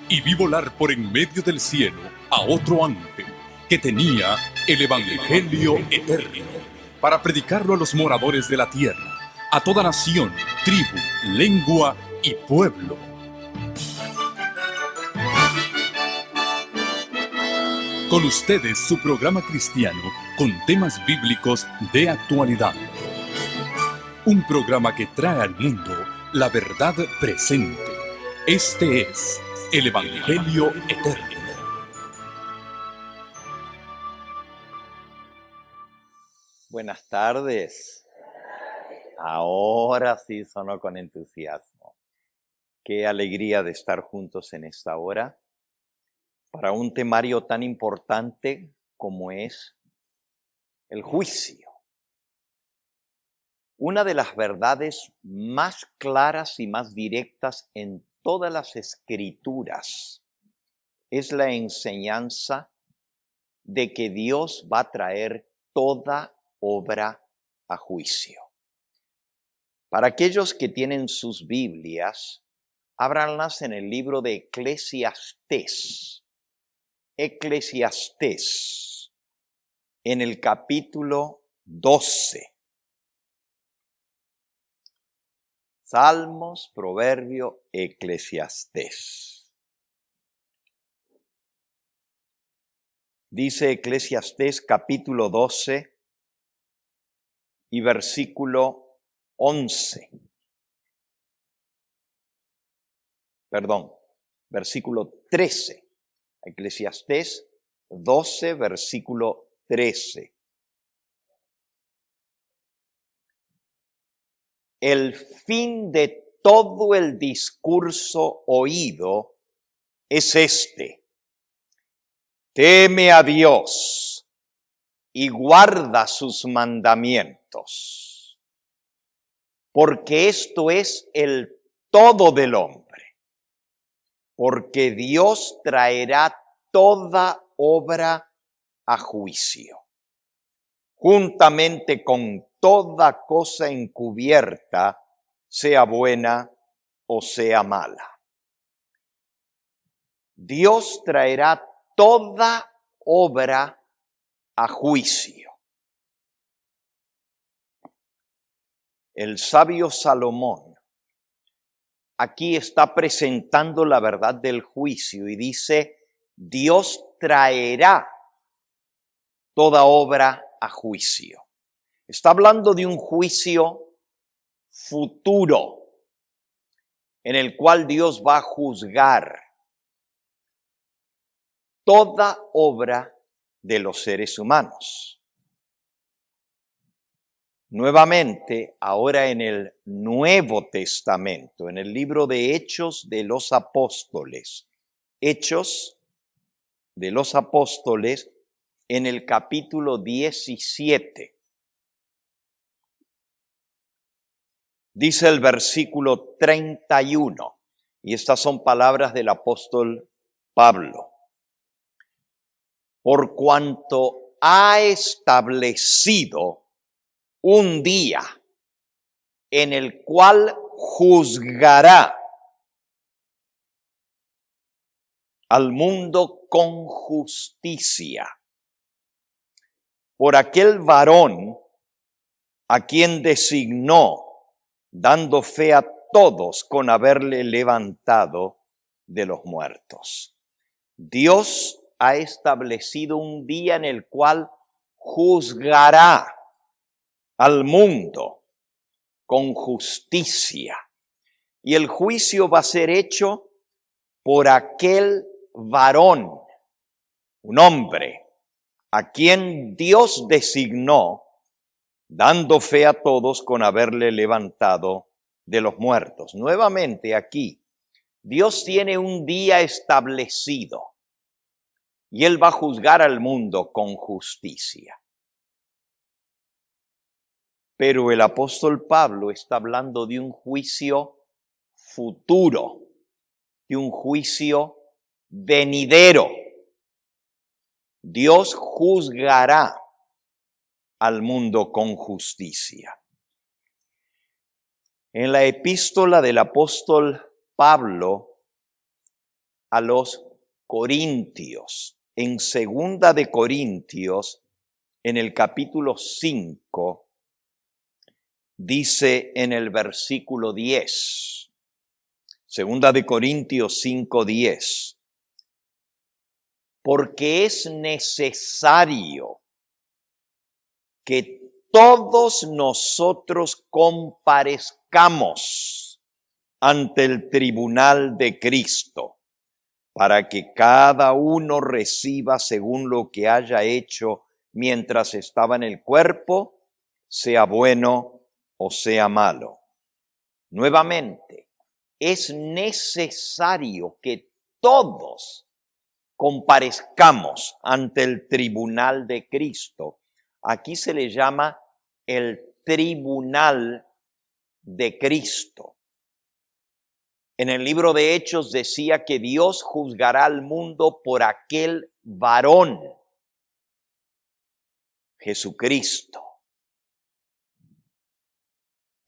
y vi volar por en medio del cielo a otro ángel que tenía el Evangelio eterno para predicarlo a los moradores de la tierra, a toda nación, tribu, lengua y pueblo. Con ustedes su programa cristiano con temas bíblicos de actualidad. Un programa que trae al mundo la verdad presente. Este es el Evangelio eterno. Buenas tardes. Ahora sí sonó con entusiasmo. Qué alegría de estar juntos en esta hora para un temario tan importante como es el juicio. Una de las verdades más claras y más directas en todas las escrituras es la enseñanza de que Dios va a traer toda obra a juicio. Para aquellos que tienen sus Biblias, ábranlas en el libro de Eclesiastés. Eclesiastés, en el capítulo 12. Salmos, Proverbio, Eclesiastés. Dice Eclesiastés capítulo 12 y versículo 11. Versículo 13. Eclesiastés 12, versículo 13. El fin de todo el discurso oído es este: teme a Dios y guarda sus mandamientos, porque esto es el todo del hombre, porque Dios traerá toda obra a juicio, juntamente con toda cosa encubierta, sea buena o sea mala. Dios traerá toda obra a juicio. El sabio Salomón aquí está presentando la verdad del juicio y dice: Dios traerá toda obra a juicio. Está hablando de un juicio futuro en el cual Dios va a juzgar toda obra de los seres humanos. Nuevamente, ahora en el Nuevo Testamento, en el libro de Hechos de los Apóstoles, Hechos de los Apóstoles, en el capítulo 17, dice el versículo 31, y estas son palabras del apóstol Pablo: por cuanto ha establecido un día en el cual juzgará al mundo con justicia, por aquel varón a quien designó, dando fe a todos con haberle levantado de los muertos. Dios ha establecido un día en el cual juzgará al mundo con justicia. Y el juicio va a ser hecho por aquel varón, un hombre, a quien Dios designó, dando fe a todos con haberle levantado de los muertos. Nuevamente aquí, Dios tiene un día establecido y Él va a juzgar al mundo con justicia. Pero el apóstol Pablo está hablando de un juicio futuro, de un juicio venidero. Dios juzgará al mundo con justicia. En la epístola del apóstol Pablo a los Corintios. En 2 de Corintios, en el capítulo 5, dice en el versículo 10, 2 de Corintios 5:10, porque es necesario que todos nosotros comparezcamos ante el tribunal de Cristo, para que cada uno reciba según lo que haya hecho mientras estaba en el cuerpo, sea bueno o sea malo. Nuevamente, es necesario que todos comparezcamos ante el tribunal de Cristo. Aquí se le llama el tribunal de Cristo. En el libro de Hechos decía que Dios juzgará al mundo por aquel varón, Jesucristo.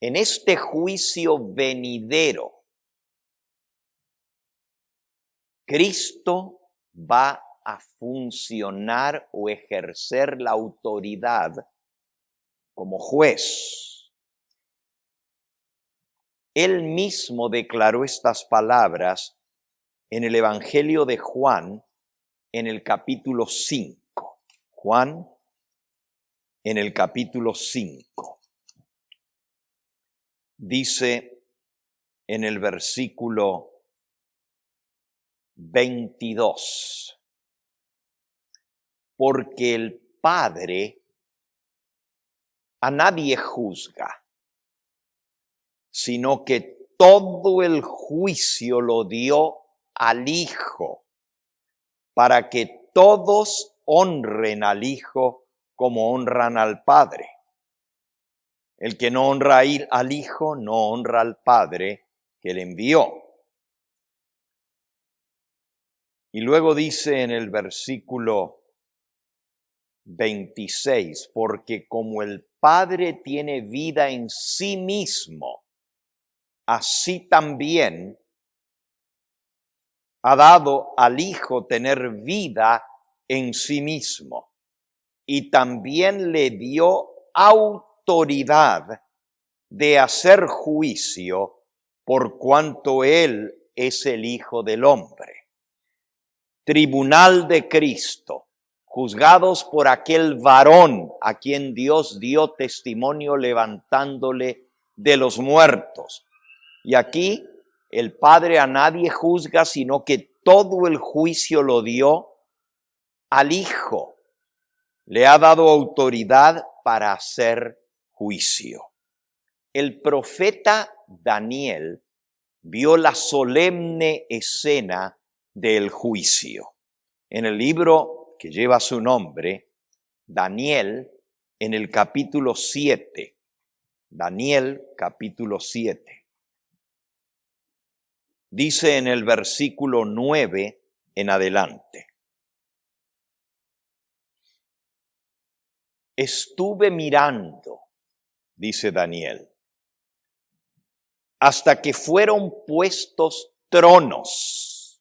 En este juicio venidero, Cristo va a funcionar o ejercer la autoridad como juez. Él mismo declaró estas palabras en el Evangelio de Juan, en el capítulo 5. Juan, en el capítulo 5. Dice en el versículo 22, porque el Padre a nadie juzga, sino que todo el juicio lo dio al Hijo, para que todos honren al Hijo como honran al Padre. El que no honra al Hijo, no honra al Padre que le envió. Y luego dice en el versículo 26, porque como el Padre tiene vida en sí mismo, así también ha dado al Hijo tener vida en sí mismo. Y también le dio autoridad de hacer juicio por cuanto Él es el Hijo del Hombre. Tribunal de Cristo, juzgados por aquel varón a quien Dios dio testimonio levantándole de los muertos. Y aquí el Padre a nadie juzga, sino que todo el juicio lo dio al Hijo. Le ha dado autoridad para hacer juicio. El profeta Daniel vio la solemne escena del juicio. En el libro que lleva su nombre, Daniel, en el capítulo 7. Daniel, capítulo 7. Dice en el versículo 9 en adelante. Estuve mirando, dice Daniel, hasta que fueron puestos tronos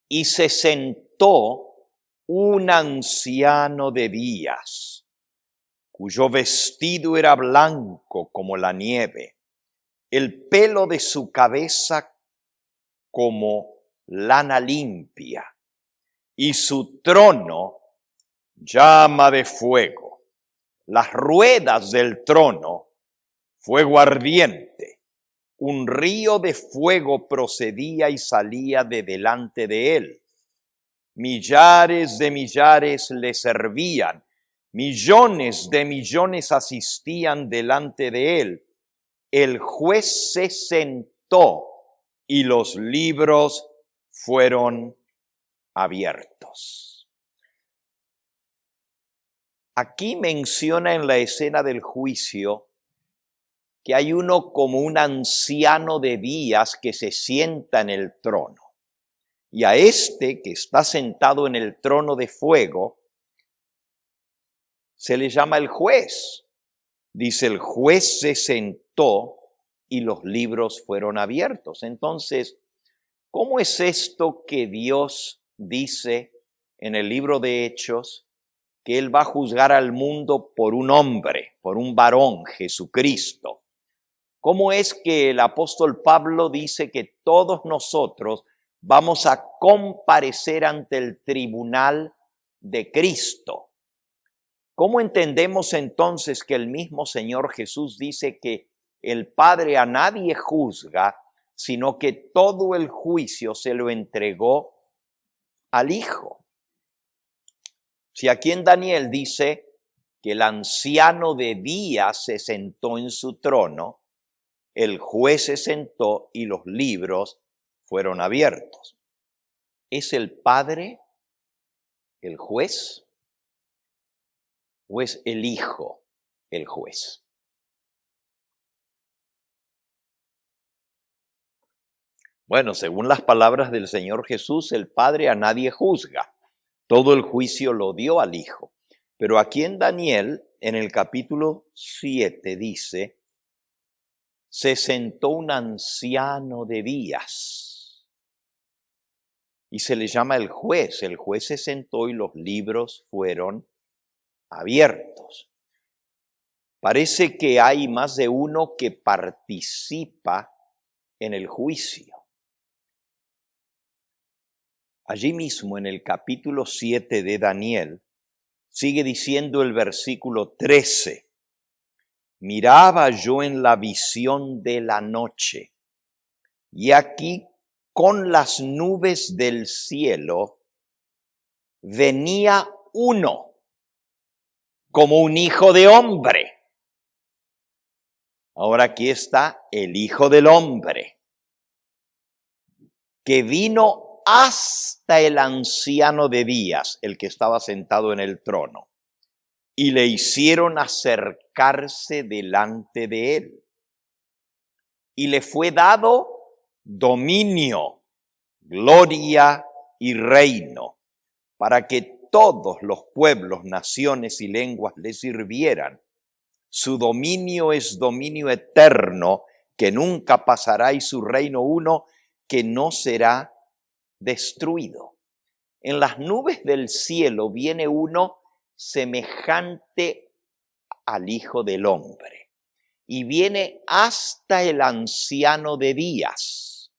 y se sentó un anciano de días, cuyo vestido era blanco como la nieve, el pelo de su cabeza como lana limpia, y su trono llama de fuego. Las ruedas del trono, fuego ardiente. Un río de fuego procedía y salía de delante de él. Millares de millares le servían. Millones de millones asistían delante de él. El juez se sentó y los libros fueron abiertos. Aquí menciona en la escena del juicio que hay uno como un anciano de días que se sienta en el trono. Y a este que está sentado en el trono de fuego se le llama el juez. Dice, el juez se sentó y los libros fueron abiertos. Entonces, ¿Cómo es esto que Dios dice en el libro de Hechos que Él va a juzgar al mundo por un hombre, por un varón, Jesucristo? ¿Cómo es que el apóstol Pablo dice que todos nosotros vamos a comparecer ante el tribunal de Cristo? ¿Cómo entendemos entonces que el mismo Señor Jesús dice que el Padre a nadie juzga, sino que todo el juicio se lo entregó al Hijo? Si aquí en Daniel dice que el anciano de días se sentó en su trono, el juez se sentó y los libros fueron abiertos. ¿Es el Padre el juez o es el Hijo el juez? Bueno, según las palabras del Señor Jesús, el Padre a nadie juzga. Todo el juicio lo dio al Hijo. Pero aquí en Daniel, en el capítulo 7, dice: se sentó un anciano de días. Y se le llama el juez. El juez se sentó y los libros fueron abiertos. Parece que hay más de uno que participa en el juicio. Allí mismo en el capítulo 7 de Daniel, sigue diciendo el versículo 13. Miraba yo en la visión de la noche, y aquí con las nubes del cielo venía uno como un hijo de hombre. Ahora aquí está el Hijo del Hombre, que vino hasta el anciano de días, el que estaba sentado en el trono, y le hicieron acercarse delante de él. Y le fue dado dominio, gloria y reino, para que todos los pueblos, naciones y lenguas le sirvieran. Su dominio es dominio eterno, que nunca pasará, y su reino uno que no será destruido. En las nubes del cielo viene uno semejante al Hijo del Hombre, y viene hasta el anciano de días,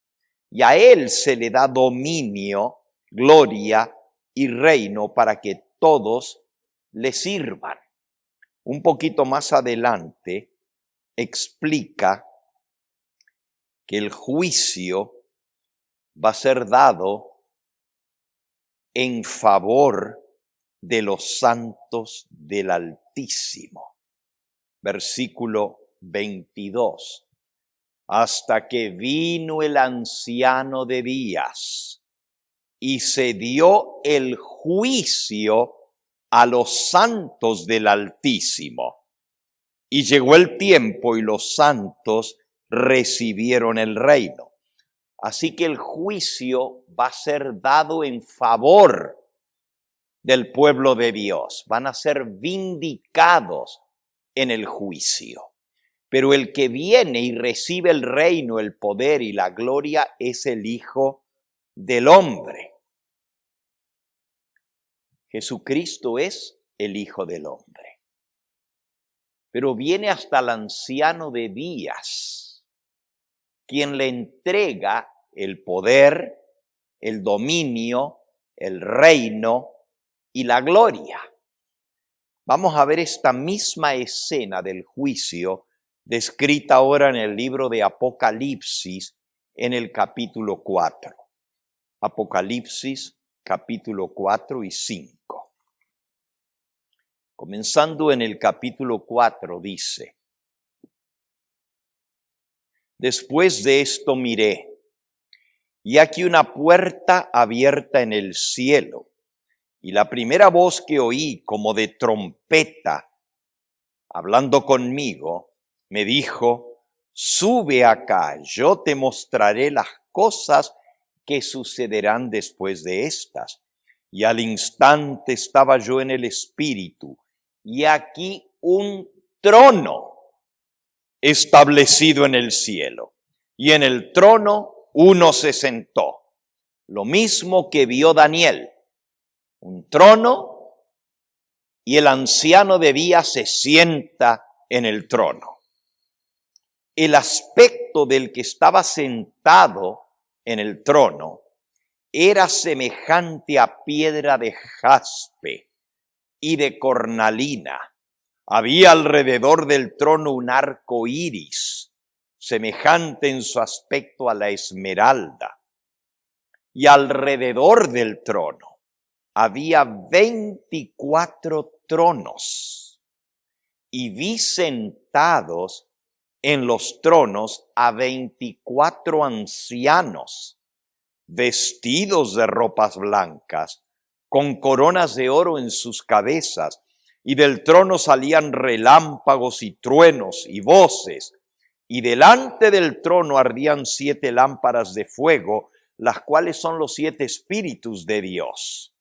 y a él se le da dominio, gloria y reino para que todos le sirvan. Un poquito más adelante explica que el juicio va a ser dado en favor de los santos del Altísimo. Versículo 22. Hasta que vino el anciano de días y se dio el juicio a los santos del Altísimo. Y llegó el tiempo y los santos recibieron el reino. Así que el juicio va a ser dado en favor del pueblo de Dios. Van a ser vindicados en el juicio. Pero el que viene y recibe el reino, el poder y la gloria es el Hijo del Hombre. Jesucristo es el Hijo del Hombre. Pero viene hasta el anciano de días, quien le entrega el poder, el dominio, el reino y la gloria. Vamos a ver esta misma escena del juicio descrita ahora en el libro de Apocalipsis en el capítulo 4. Apocalipsis capítulo 4 y 5. Comenzando en el capítulo 4 dice: después de esto miré, y aquí una puerta abierta en el cielo, y la primera voz que oí como de trompeta, hablando conmigo, me dijo: sube acá, yo te mostraré las cosas que sucederán después de estas. Y al instante estaba yo en el Espíritu, y aquí un trono establecido en el cielo, y en el trono uno se sentó. lo mismo que vio Daniel, un trono, y el anciano de días se sienta en el trono. El aspecto del que estaba sentado en el trono era semejante a piedra de jaspe y de cornalina. Había alrededor del trono un arco iris, semejante en su aspecto a la esmeralda. Y alrededor del trono había 24 tronos. Y vi sentados en los tronos a 24 ancianos, vestidos de ropas blancas, con coronas de oro en sus cabezas, y del trono salían relámpagos y truenos y voces, y delante del trono ardían 7 lámparas de fuego, las cuales son los 7 espíritus de Dios.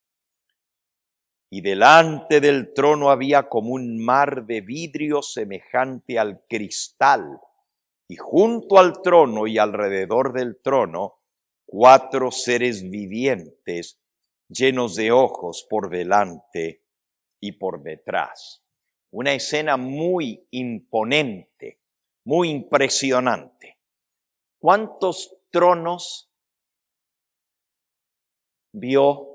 Y delante del trono había como un mar de vidrio semejante al cristal, y junto al trono y alrededor del trono 4 seres vivientes llenos de ojos por delante y por detrás. Una escena muy imponente, muy impresionante. ¿Cuántos tronos vio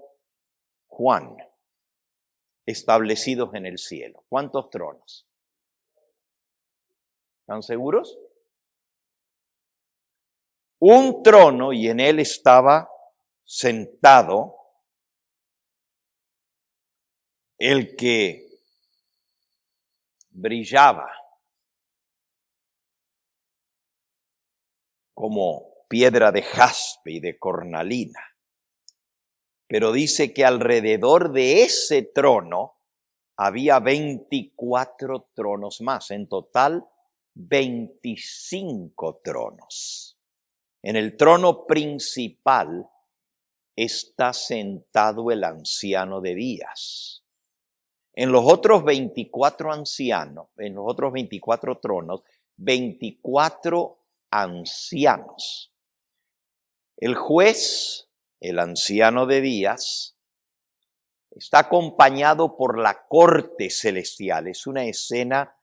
Juan establecidos en el cielo? ¿Cuántos tronos? ¿Están seguros? Un trono, y en él estaba sentado el que brillaba como piedra de jaspe y de cornalina. Pero dice que alrededor de ese trono había 24 tronos más, en total 25 tronos. En el trono principal está sentado el anciano de días. En los otros 24 ancianos, en los otros 24 tronos, 24 ancianos. El juez, el anciano de días, está acompañado por la corte celestial. Es una escena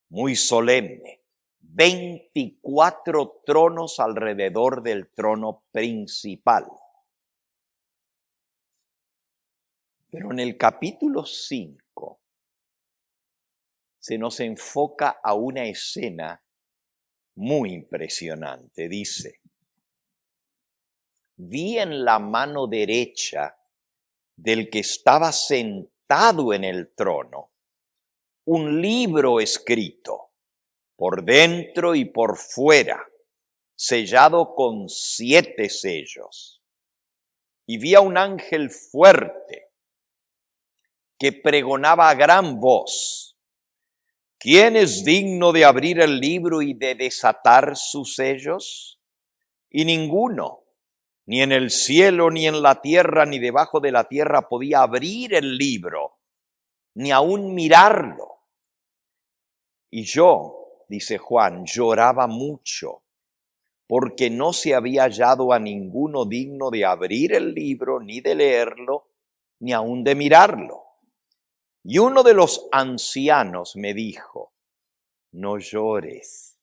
muy solemne. 24 tronos alrededor del trono principal. Pero en el capítulo 5 se nos enfoca a una escena muy impresionante. Dice: vi en la mano derecha del que estaba sentado en el trono un libro escrito por dentro y por fuera, sellado con 7 sellos. Y vi a un ángel fuerte que pregonaba a gran voz: ¿quién es digno de abrir el libro y de desatar sus sellos? Y ninguno, ni en el cielo, ni en la tierra, ni debajo de la tierra, podía abrir el libro, ni aún mirarlo. Y yo, dice Juan, lloraba mucho, porque no se había hallado a ninguno digno de abrir el libro, ni de leerlo, ni aún de mirarlo. Y uno de los ancianos me dijo: no llores.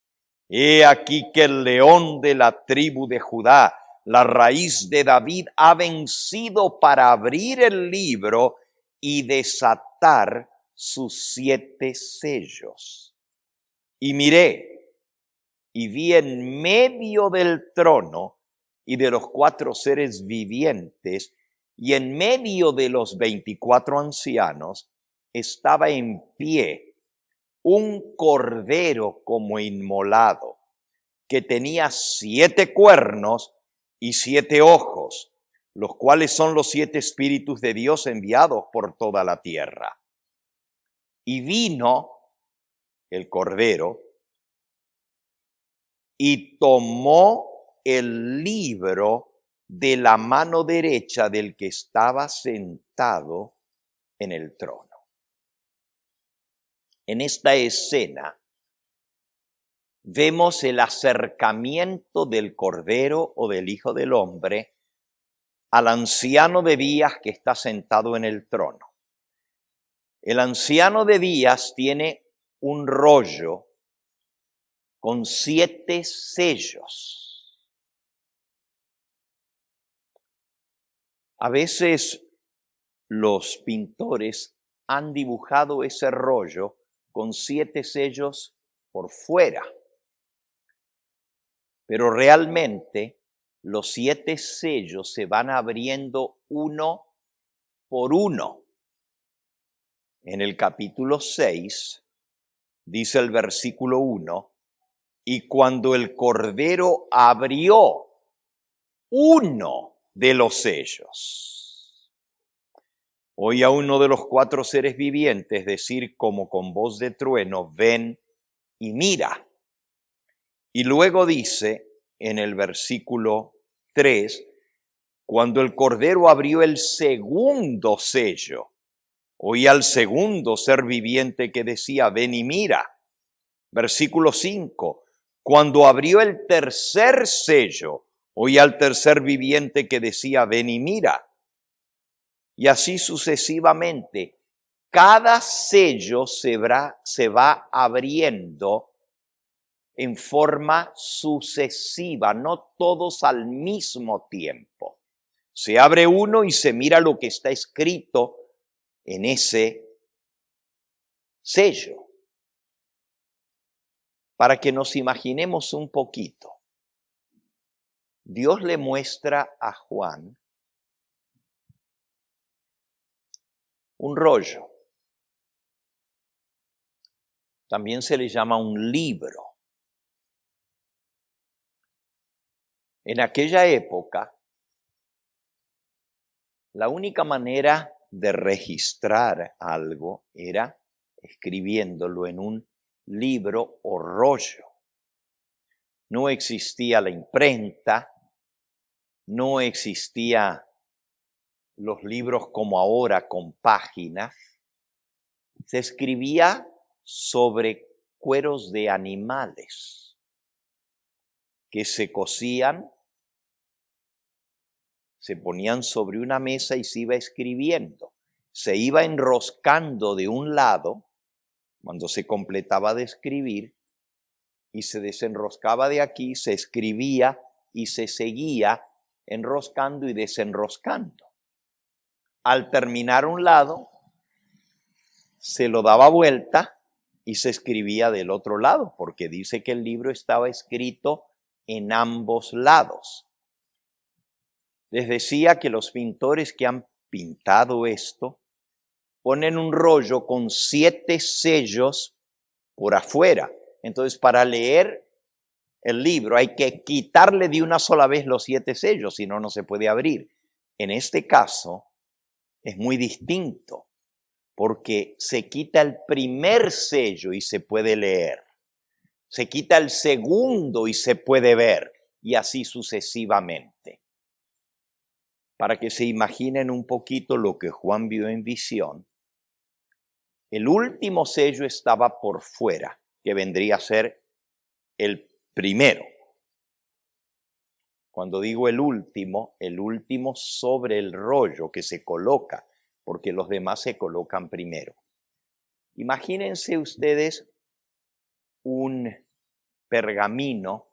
He aquí que el león de la tribu de Judá, la raíz de David, ha vencido para abrir el libro y desatar sus 7 sellos. Y miré, y vi en medio del trono y de los 4 seres vivientes, y en medio de los 24 ancianos, estaba en pie un cordero como inmolado, que tenía 7 cuernos y 7 ojos, los cuales son los 7 espíritus de Dios enviados por toda la tierra. Y vino el cordero y tomó el libro de la mano derecha del que estaba sentado en el trono. En esta escena vemos el acercamiento del Cordero o del Hijo del Hombre al anciano de días que está sentado en el trono. El anciano de días tiene un rollo con 7 sellos. A veces los pintores han dibujado ese rollo con 7 sellos por fuera, pero realmente los 7 sellos se van abriendo uno por uno. En el capítulo 6 dice el versículo 1, y cuando el Cordero abrió uno de los sellos, oí a uno de los 4 seres vivientes decir como con voz de trueno, ven y mira. Y luego dice en el versículo 3, cuando el Cordero abrió el segundo sello, oí al segundo ser viviente que decía, ven y mira. Versículo 5, cuando abrió el tercer sello, oí al tercer viviente que decía, ven y mira. Y así sucesivamente, cada sello se va abriendo en forma sucesiva, no todos al mismo tiempo. Se abre uno y se mira lo que está escrito en ese sello. Para que nos imaginemos un poquito, Dios le muestra a Juan un rollo. También se le llama un libro. En aquella época, la única manera de registrar algo era escribiendo en un libro o rollo. No existía la imprenta, no existía los libros como ahora con páginas. Se escribía sobre cueros de animales que se cosían, se ponían sobre una mesa y se iba escribiendo. Se iba enroscando de un lado cuando se completaba de escribir y se desenroscaba de aquí, se escribía y se seguía enroscando y desenroscando. Al terminar un lado, se lo daba vuelta y se escribía del otro lado, porque dice que el libro estaba escrito en ambos lados. Les decía que los pintores que han pintado esto ponen un rollo con 7 sellos por afuera. Entonces, para leer el libro hay que quitarle de una sola vez los 7 sellos, si no, no se puede abrir. En este caso es muy distinto, porque se quita el primer sello y se puede leer. Se quita el segundo y se puede ver, y así sucesivamente. Para que se imaginen un poquito lo que Juan vio en visión, el último sello estaba por fuera, que vendría a ser el primero. Cuando digo el último sobre el rollo que se coloca, porque los demás se colocan primero. Imagínense ustedes un pergamino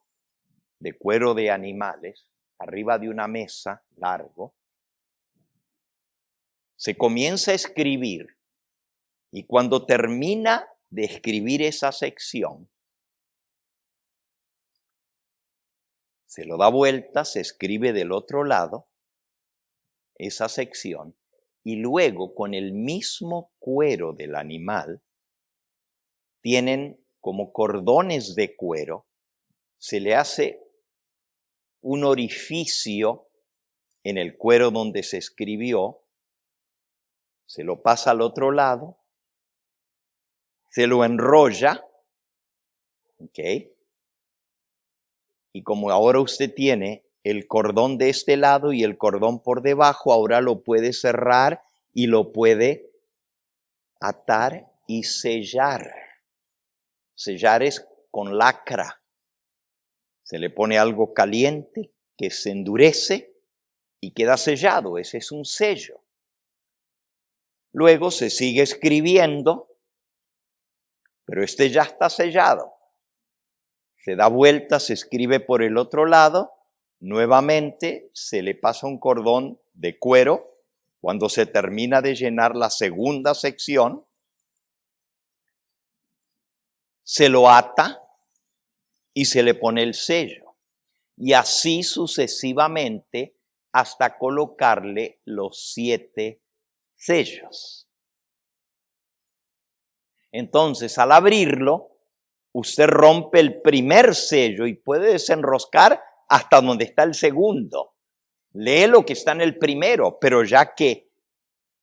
de cuero de animales arriba de una mesa largo. Se comienza a escribir y cuando termina de escribir esa sección, se lo da vuelta, se escribe del otro lado esa sección y luego con el mismo cuero del animal tienen como cordones de cuero, se le hace un orificio en el cuero donde se escribió, se lo pasa al otro lado, se lo enrolla, ¿ok? Y como ahora usted tiene el cordón de este lado y el cordón por debajo, ahora lo puede cerrar y lo puede atar y sellar. Sellar es con lacra. Se le pone algo caliente que se endurece y queda sellado. Ese es un sello. Luego se sigue escribiendo, pero este ya está sellado. Se da vuelta, se escribe por el otro lado, nuevamente se le pasa un cordón de cuero. Cuando se termina de llenar la segunda sección, se lo ata y se le pone el sello. Y así sucesivamente hasta colocarle los 7 sellos. Entonces, al abrirlo, usted rompe el primer sello y puede desenroscar hasta donde está el segundo. Lee lo que está en el primero, pero ya que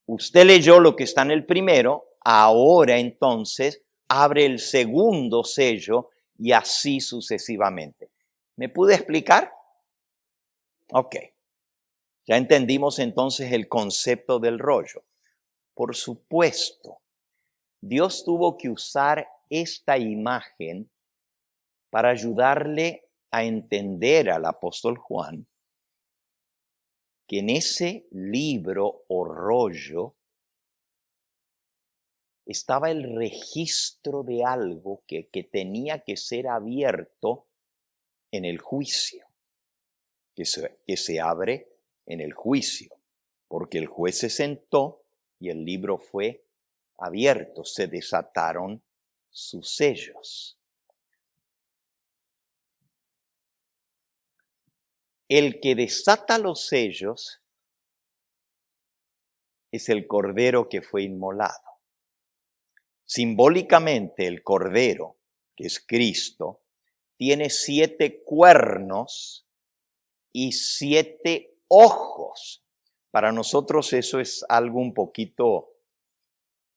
usted leyó lo que está en el primero, ahora entonces abre el segundo sello y así sucesivamente. ¿Me pude explicar? Ok. Ya entendimos entonces el concepto del rollo. Por supuesto, Dios tuvo que usar esta imagen para ayudarle a entender al apóstol Juan que en ese libro o rollo estaba el registro de algo que tenía que ser abierto en el juicio, que se abre en el juicio, porque el juez se sentó y el libro fue abierto, se desataron sus sellos. El que desata los sellos es el cordero que fue inmolado. Simbólicamente, el cordero, que es Cristo, tiene 7 cuernos y 7 ojos. Para nosotros eso es algo un poquito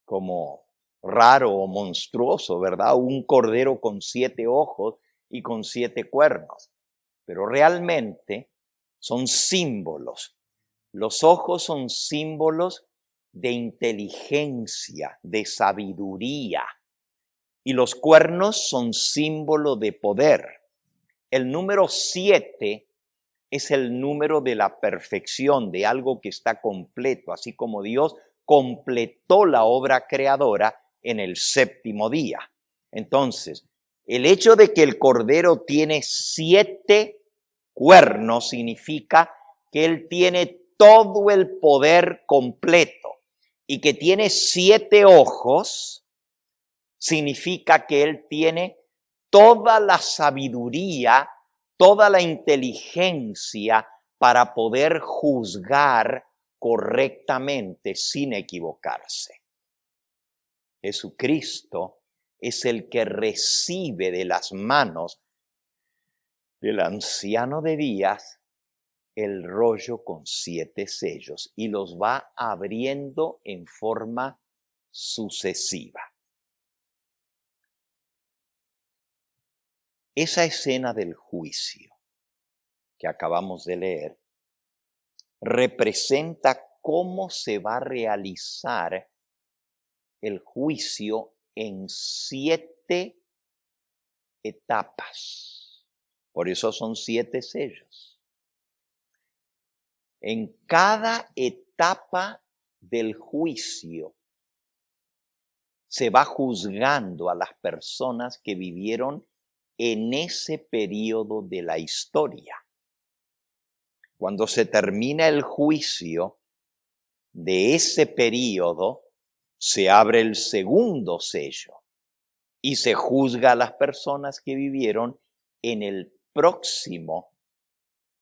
como raro o monstruoso, ¿verdad? Un cordero con 7 ojos y con 7 cuernos. Pero realmente son símbolos. Los ojos son símbolos de inteligencia, de sabiduría. Y los cuernos son símbolo de poder. El número 7 es el número de la perfección, de algo que está completo, así como Dios completó la obra creadora en el 7º día. Entonces, el hecho de que el cordero tiene 7 cuernos significa que él tiene todo el poder completo, y que tiene 7 ojos significa que él tiene toda la sabiduría, toda la inteligencia para poder juzgar correctamente sin equivocarse. Jesucristo es el que recibe de las manos del anciano de días el rollo con 7 sellos y los va abriendo en forma sucesiva. Esa escena del juicio que acabamos de leer representa cómo se va a realizar el juicio en 7 etapas. Por eso son 7 sellos. En cada etapa del juicio se va juzgando a las personas que vivieron en ese periodo de la historia. Cuando se termina el juicio de ese periodo, se abre el segundo sello y se juzga a las personas que vivieron en el próximo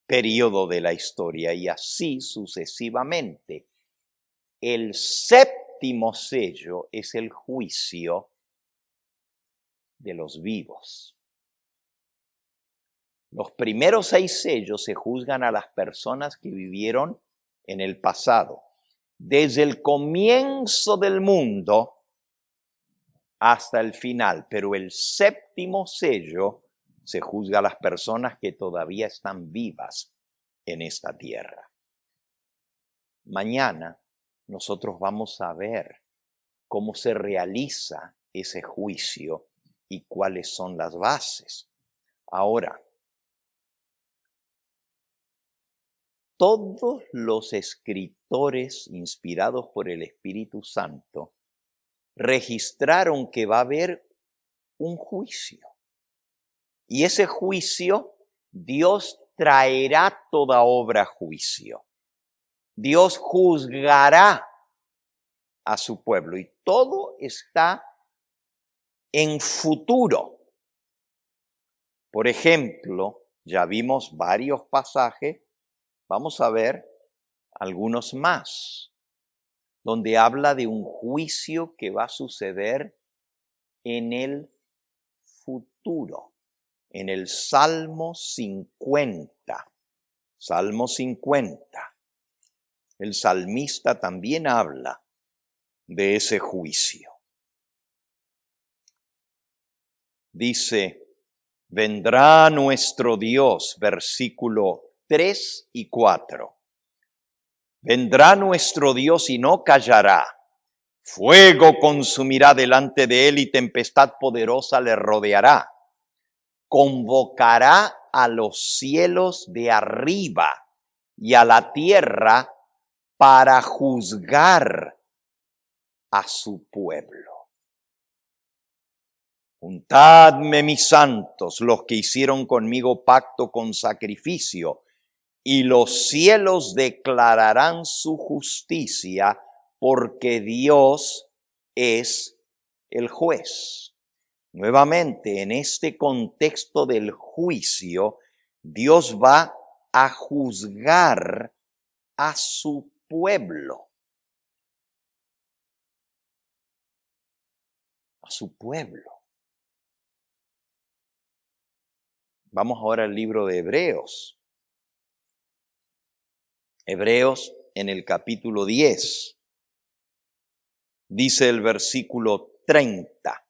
periodo de la historia y así sucesivamente. El 7º sello es el juicio de los vivos. Los primeros 6 sellos se juzgan a las personas que vivieron en el pasado, desde el comienzo del mundo hasta el final, pero el 7º sello se juzga a las personas que todavía están vivas en esta tierra. Mañana nosotros vamos a ver cómo se realiza ese juicio y cuáles son las bases. Ahora, todos los escritores inspirados por el Espíritu Santo registraron que va a haber un juicio. Y ese juicio, Dios traerá toda obra a juicio. Dios juzgará a su pueblo y todo está en futuro. Por ejemplo, ya vimos varios pasajes, vamos a ver algunos más, donde habla de un juicio que va a suceder en el futuro. En el Salmo 50. Salmo 50. El salmista también habla de ese juicio. Dice, vendrá nuestro Dios, versículo 3 y 4. Vendrá nuestro Dios y no callará. Fuego consumirá delante de él y tempestad poderosa le rodeará. Convocará a los cielos de arriba y a la tierra para juzgar a su pueblo. Juntadme mis santos, los que hicieron conmigo pacto con sacrificio, y los cielos declararán su justicia, porque Dios es el juez. Nuevamente, en este contexto del juicio, Dios va a juzgar a su pueblo. A su pueblo. Vamos ahora al libro de Hebreos. Hebreos en el capítulo 10. Dice el versículo 30.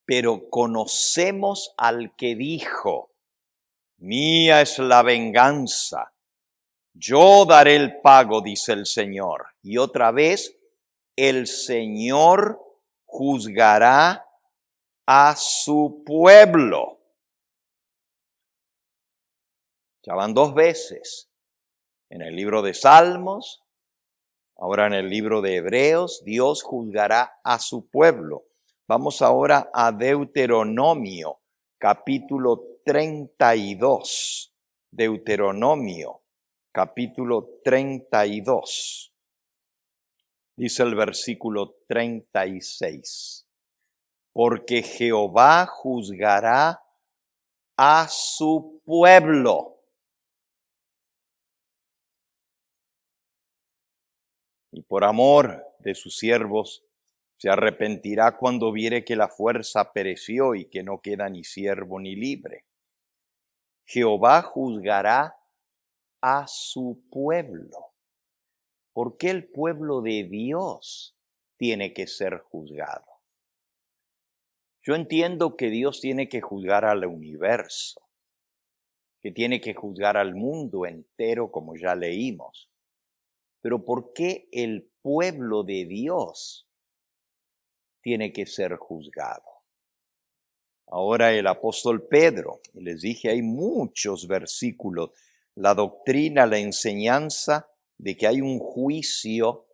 Pero conocemos al que dijo, mía es la venganza, yo daré el pago, dice el Señor. Y otra vez, el Señor juzgará a su pueblo. Ya van dos veces, en el libro de Salmos, ahora en el libro de Hebreos, Dios juzgará a su pueblo. Vamos ahora a Deuteronomio, capítulo 32. Deuteronomio, capítulo 32. Dice el versículo 36. Porque Jehová juzgará a su pueblo. Y por amor de sus siervos, se arrepentirá cuando viere que la fuerza pereció y que no queda ni siervo ni libre. Jehová juzgará a su pueblo. ¿Por qué el pueblo de Dios tiene que ser juzgado? Yo entiendo que Dios tiene que juzgar al universo, que tiene que juzgar al mundo entero, como ya leímos. Pero ¿por qué el pueblo de Dios tiene que ser juzgado? Ahora el apóstol Pedro, y les dije, hay muchos versículos, la doctrina, la enseñanza de que hay un juicio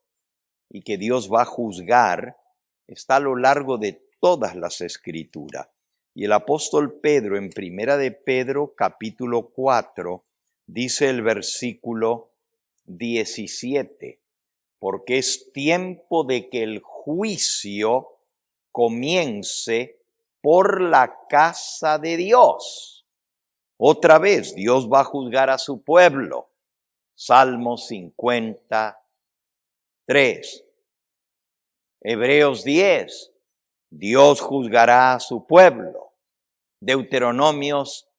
y que Dios va a juzgar, está a lo largo de todas las escrituras. Y el apóstol Pedro, en Primera de Pedro, capítulo 4, dice el versículo 17, porque es tiempo de que el juicio comience por la casa de Dios. Otra vez, Dios va a juzgar a su pueblo. Salmo 53. Hebreos 10. Dios juzgará a su pueblo. Deuteronomios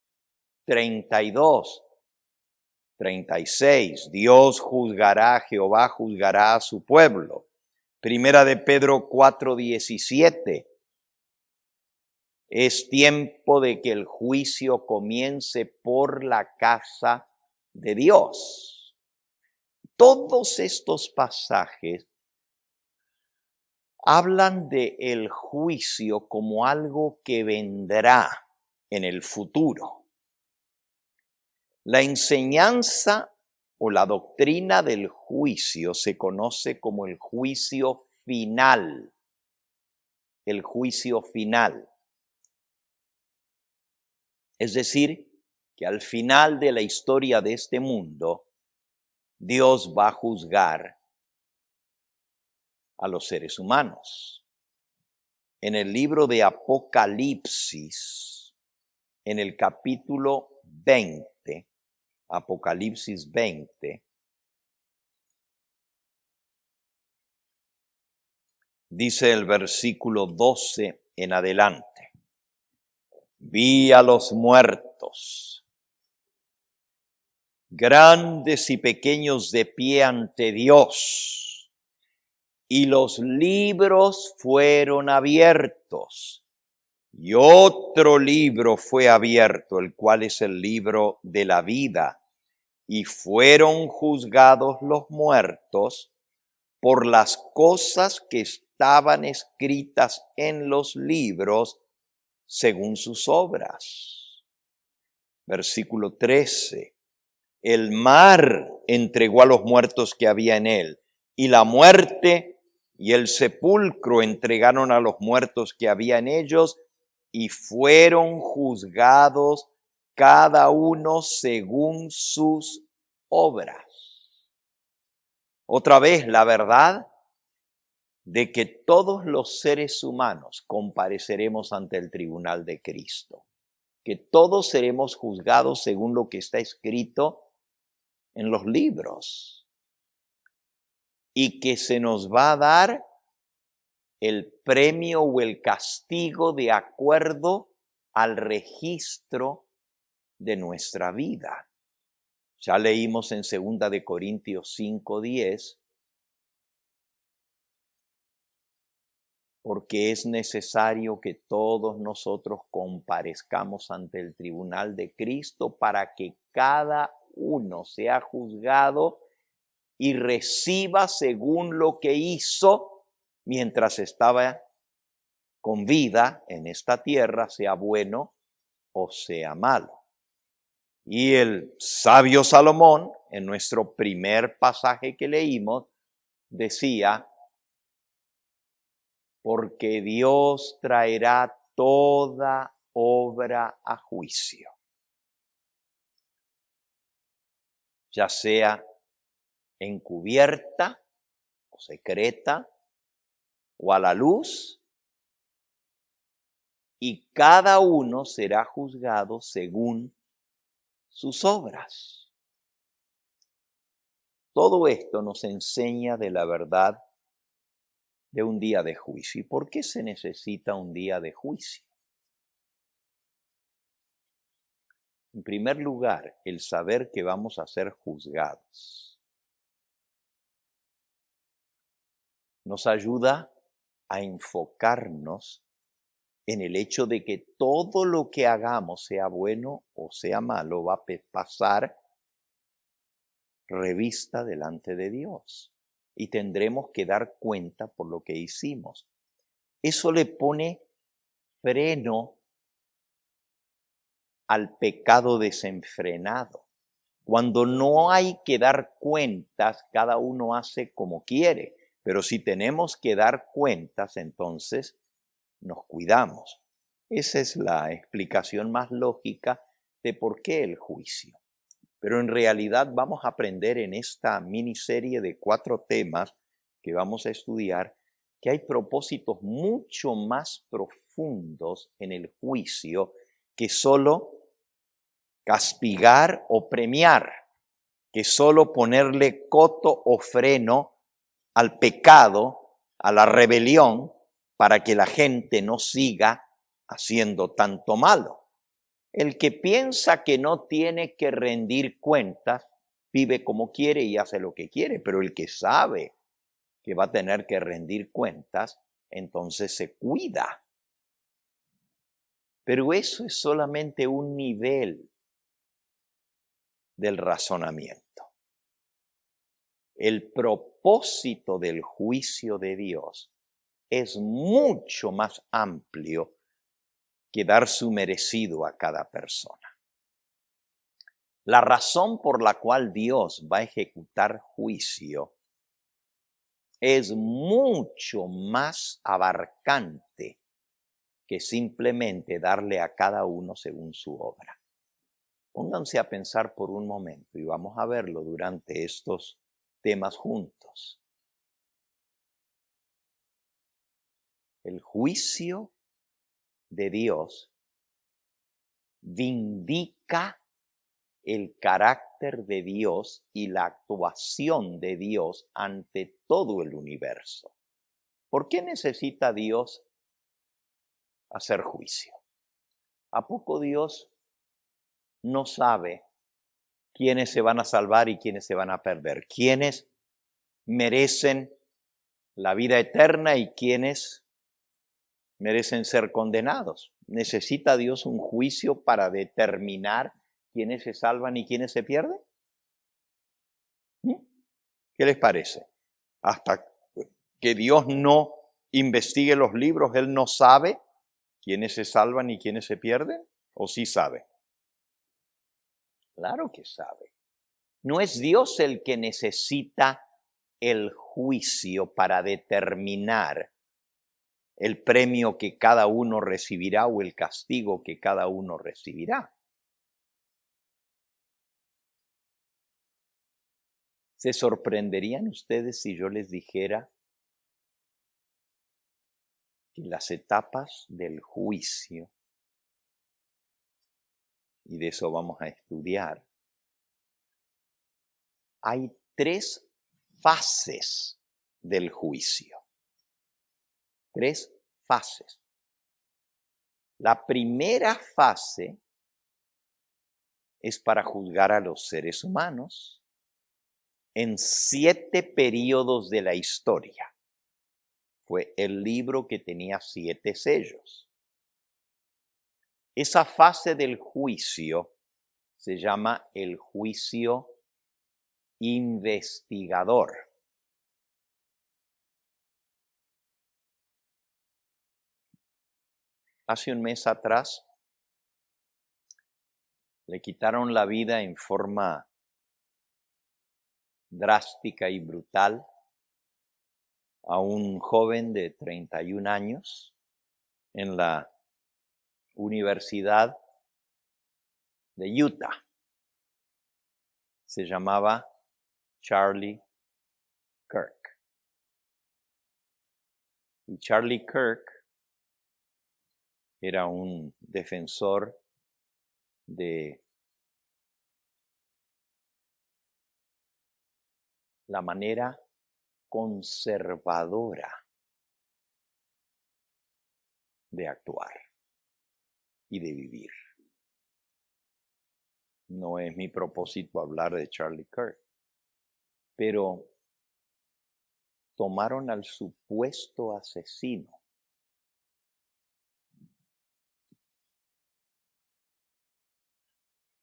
32. 36. Dios juzgará, Jehová juzgará a su pueblo. Primera de Pedro 4:17. Es tiempo de que el juicio comience por la casa de Dios. Todos estos pasajes hablan de el juicio como algo que vendrá en el futuro. La enseñanza o la doctrina del juicio se conoce como el juicio final. El juicio final. Es decir, que al final de la historia de este mundo, Dios va a juzgar a los seres humanos. En el libro de Apocalipsis, en el capítulo 20, Apocalipsis 20, dice el versículo 12 en adelante: vi a los muertos, grandes y pequeños, de pie ante Dios, y los libros fueron abiertos. Y otro libro fue abierto, el cual es el libro de la vida, y fueron juzgados los muertos por las cosas que estaban escritas en los libros según sus obras. Versículo 13. El mar entregó a los muertos que había en él, y la muerte y el sepulcro entregaron a los muertos que había en ellos, y fueron juzgados cada uno según sus obras. Otra vez, la verdad de que todos los seres humanos compareceremos ante el tribunal de Cristo, que todos seremos juzgados según lo que está escrito en los libros, y que se nos va a dar el premio o el castigo de acuerdo al registro de nuestra vida. Ya leímos en 2 de Corintios 5:10, porque es necesario que todos nosotros comparezcamos ante el tribunal de Cristo para que cada uno sea juzgado y reciba según lo que hizo mientras estaba con vida en esta tierra, sea bueno o sea malo. Y el sabio Salomón, en nuestro primer pasaje que leímos, decía: porque Dios traerá toda obra a juicio, ya sea encubierta o secreta o a la luz, y cada uno será juzgado según sus obras. Todo esto nos enseña de la verdad de un día de juicio. ¿Y por qué se necesita un día de juicio? En primer lugar, el saber que vamos a ser juzgados nos ayuda a enfocarnos en el hecho de que todo lo que hagamos, sea bueno o sea malo, va a pasar revista delante de Dios y tendremos que dar cuenta por lo que hicimos. Eso le pone freno al pecado desenfrenado. Cuando no hay que dar cuentas, cada uno hace como quiere, pero si tenemos que dar cuentas, entonces nos cuidamos. Esa es la explicación más lógica de por qué el juicio. Pero en realidad vamos a aprender en esta miniserie de 4 temas que vamos a estudiar que hay propósitos mucho más profundos en el juicio que solo castigar o premiar, que solo ponerle coto o freno al pecado, a la rebelión, para que la gente no siga haciendo tanto malo. El que piensa que no tiene que rendir cuentas, vive como quiere y hace lo que quiere, pero el que sabe que va a tener que rendir cuentas, entonces se cuida. Pero eso es solamente un nivel del razonamiento. El propósito del juicio de Dios es mucho más amplio que dar su merecido a cada persona. La razón por la cual Dios va a ejecutar juicio es mucho más abarcante que simplemente darle a cada uno según su obra. Pónganse a pensar por un momento y vamos a verlo durante estos temas juntos. El juicio de Dios vindica el carácter de Dios y la actuación de Dios ante todo el universo. ¿Por qué necesita Dios hacer juicio? ¿A poco Dios no sabe quiénes se van a salvar y quiénes se van a perder? ¿Quiénes merecen la vida eterna y quiénes merecen ser condenados? ¿Necesita Dios un juicio para determinar quiénes se salvan y quiénes se pierden? ¿Qué les parece? Hasta que Dios no investigue los libros, Él no sabe quiénes se salvan y quiénes se pierden, ¿o sí sabe? Claro que sabe. No es Dios el que necesita el juicio para determinar el premio que cada uno recibirá o el castigo que cada uno recibirá. ¿Se sorprenderían ustedes si yo les dijera que las etapas del juicio, y de eso vamos a estudiar, hay 3 fases del juicio? 3 fases. La primera fase es para juzgar a los seres humanos en 7 periodos de la historia. Fue el libro que tenía 7 sellos. Esa fase del juicio se llama el juicio investigador. Hace un mes atrás le quitaron la vida en forma drástica y brutal a un joven de 31 años en la Universidad de Utah. Se llamaba Charlie Kirk. Y Charlie Kirk era un defensor de la manera conservadora de actuar y de vivir. No es mi propósito hablar de Charlie Kirk, pero tomaron al supuesto asesino.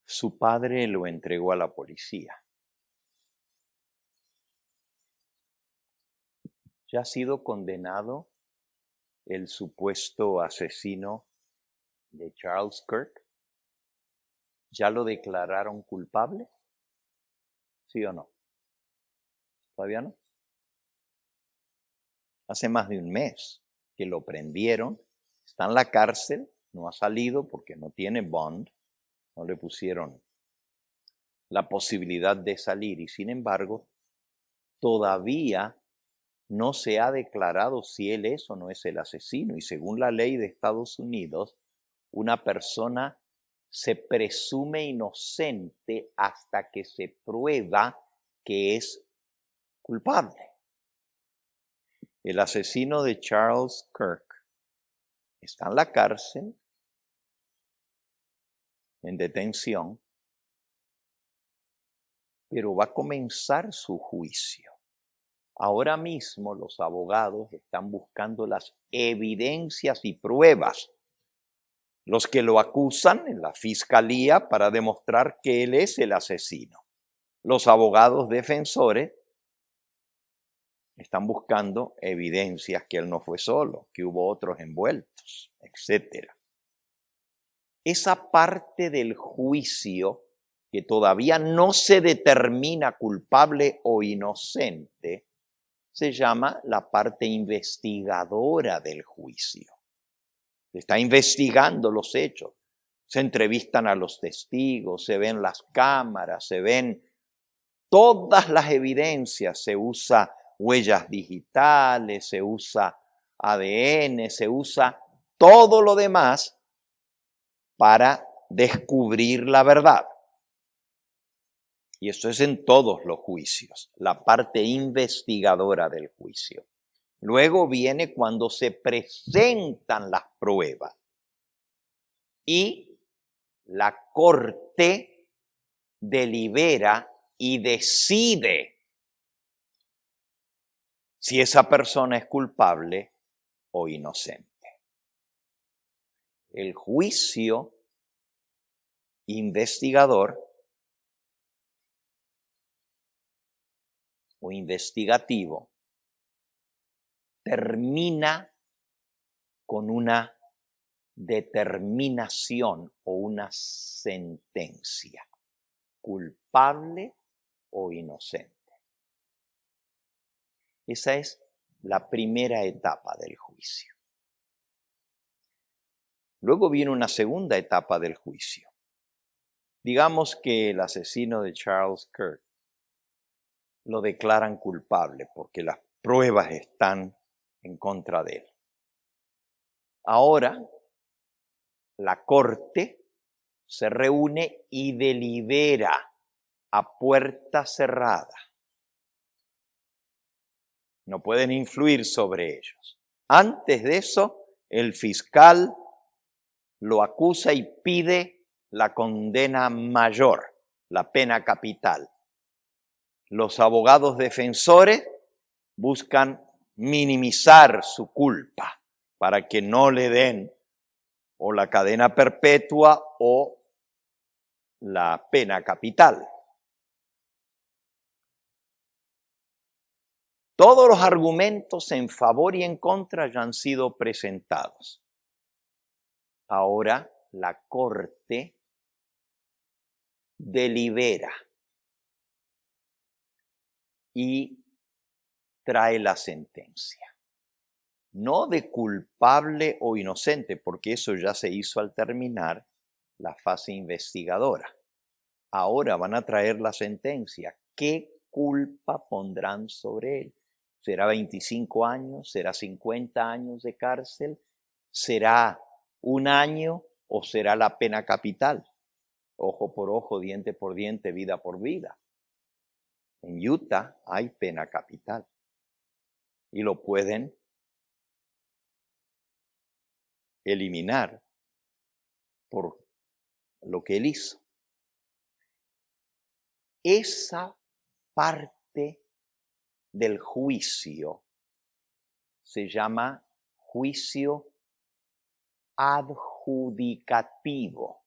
Su padre lo entregó a la policía. ¿Ya ha sido condenado el supuesto asesino de Charles Kirk? ¿Ya lo declararon culpable? ¿Sí o no? ¿Todavía no? Hace más de un mes que lo prendieron, está en la cárcel, no ha salido porque no tiene bond, no le pusieron la posibilidad de salir y sin embargo todavía no se ha declarado si él es o no es el asesino. Y según la ley de Estados Unidos, una persona se presume inocente hasta que se prueba que es culpable. El asesino de Charles Kirk está en la cárcel, en detención, pero va a comenzar su juicio. Ahora mismo los abogados están buscando las evidencias y pruebas. Los que lo acusan en la fiscalía para demostrar que él es el asesino. Los abogados defensores están buscando evidencias que él no fue solo, que hubo otros envueltos, etc. Esa parte del juicio que todavía no se determina culpable o inocente, se llama la parte investigadora del juicio. Se está investigando los hechos, se entrevistan a los testigos, se ven las cámaras, se ven todas las evidencias, se usa huellas digitales, se usa ADN, se usa todo lo demás para descubrir la verdad. Y esto es en todos los juicios, la parte investigadora del juicio. Luego viene cuando se presentan las pruebas y la corte delibera y decide si esa persona es culpable o inocente. El juicio investigador o investigativo termina con una determinación o una sentencia, culpable o inocente. Esa es la primera etapa del juicio. Luego viene una segunda etapa del juicio. Digamos que el asesino de Charles Kirk lo declaran culpable porque las pruebas están en contra de él. Ahora, la corte se reúne y delibera a puerta cerrada. No pueden influir sobre ellos. Antes de eso, el fiscal lo acusa y pide la condena mayor, la pena capital. Los abogados defensores buscan minimizar su culpa para que no le den o la cadena perpetua o la pena capital. Todos los argumentos en favor y en contra ya han sido presentados. Ahora la corte delibera y trae la sentencia. No de culpable o inocente, porque eso ya se hizo al terminar la fase investigadora. Ahora van a traer la sentencia. ¿Qué culpa pondrán sobre él? ¿Será 25 años? ¿Será 50 años de cárcel? ¿Será 1 año o será la pena capital? Ojo por ojo, diente por diente, vida por vida. En Utah hay pena capital y lo pueden eliminar por lo que él hizo. Esa parte del juicio se llama juicio adjudicativo.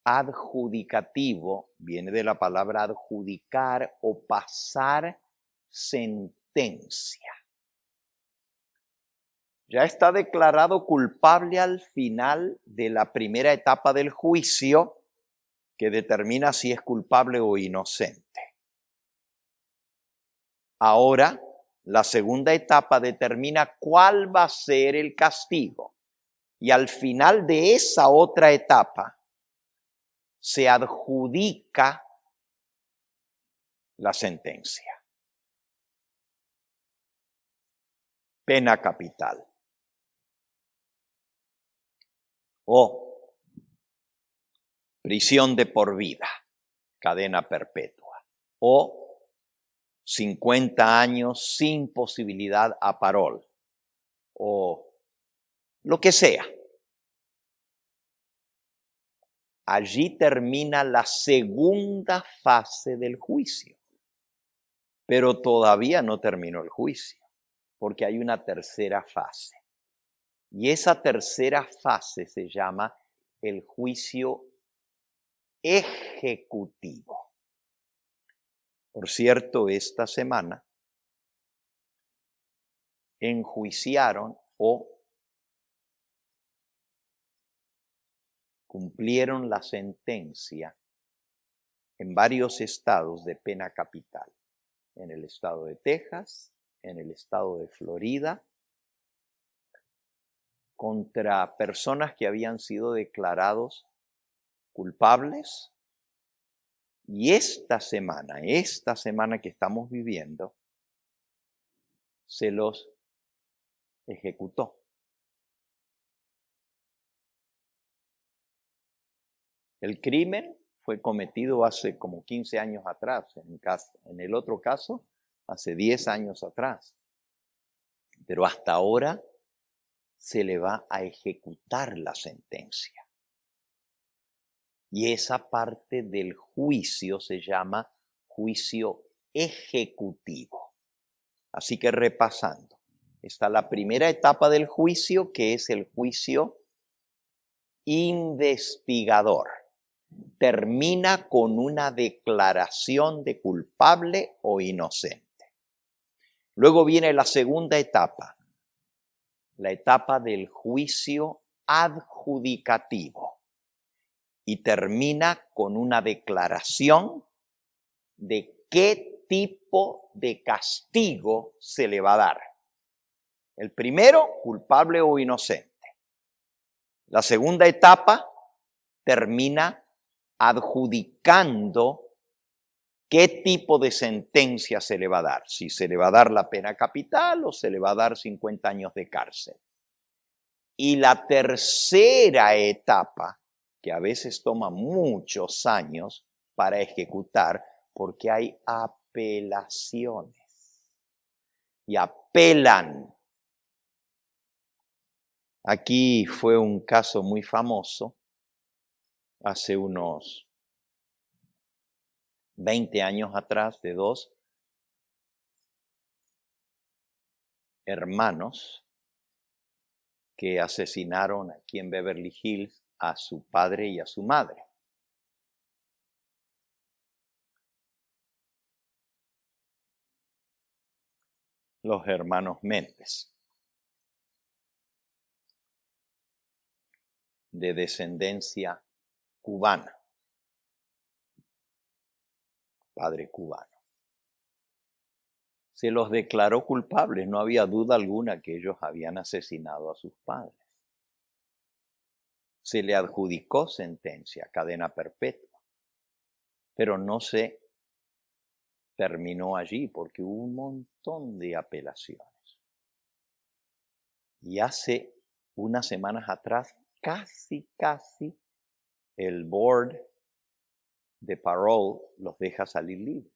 Adjudicativo viene de la palabra adjudicar o pasar sentencia. Ya está declarado culpable al final de la primera etapa del juicio que determina si es culpable o inocente. Ahora, la segunda etapa determina cuál va a ser el castigo. Y al final de esa otra etapa se adjudica la sentencia. Pena capital. O prisión de por vida, cadena perpetua. O 50 años sin posibilidad a parol. O lo que sea. Allí termina la segunda fase del juicio. Pero todavía no terminó el juicio, porque hay una tercera fase. Y esa tercera fase se llama el juicio ejecutivo. Por cierto, esta semana enjuiciaron o cumplieron la sentencia en varios estados de pena capital, en el estado de Texas, en el estado de Florida, contra personas que habían sido declarados culpables. Y esta semana que estamos viviendo, se los ejecutó. El crimen fue cometido hace como 15 años atrás, en el otro caso, hace 10 años atrás. Pero hasta ahora se le va a ejecutar la sentencia. Y esa parte del juicio se llama juicio ejecutivo. Así que repasando, está la primera etapa del juicio, que es el juicio investigador. Termina con una declaración de culpable o inocente. Luego viene la segunda etapa, la etapa del juicio adjudicativo, y termina con una declaración de qué tipo de castigo se le va a dar. El primero, culpable o inocente. La segunda etapa termina adjudicando qué tipo de sentencia se le va a dar. Si se le va a dar la pena capital o se le va a dar 50 años de cárcel. Y la tercera etapa, que a veces toma muchos años para ejecutar, porque hay apelaciones. Y apelan. Aquí fue un caso muy famoso, hace unos 20 años atrás, de dos hermanos que asesinaron aquí en Beverly Hills a su padre y a su madre. Los hermanos Méndez, de descendencia cubana, padre cubano. Se los declaró culpables, no había duda alguna que ellos habían asesinado a sus padres. Se le adjudicó sentencia, cadena perpetua, pero no se terminó allí porque hubo un montón de apelaciones. Y hace unas semanas atrás, casi, el board de parole los deja salir libres.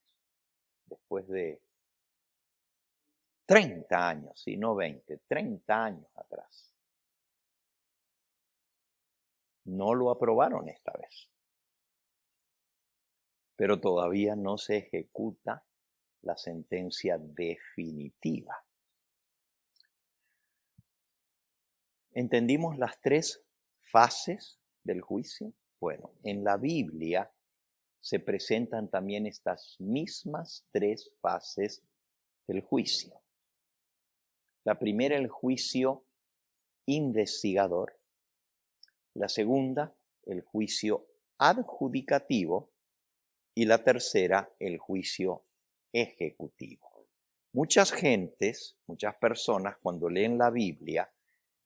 Después de 30 años, y no 20, 30 años atrás. No lo aprobaron esta vez. Pero todavía no se ejecuta la sentencia definitiva. ¿Entendimos las tres fases del juicio? Bueno, en la Biblia se presentan también estas mismas tres fases del juicio. La primera, el juicio investigador. La segunda, el juicio adjudicativo. Y la tercera, el juicio ejecutivo. Muchas personas, cuando leen la Biblia,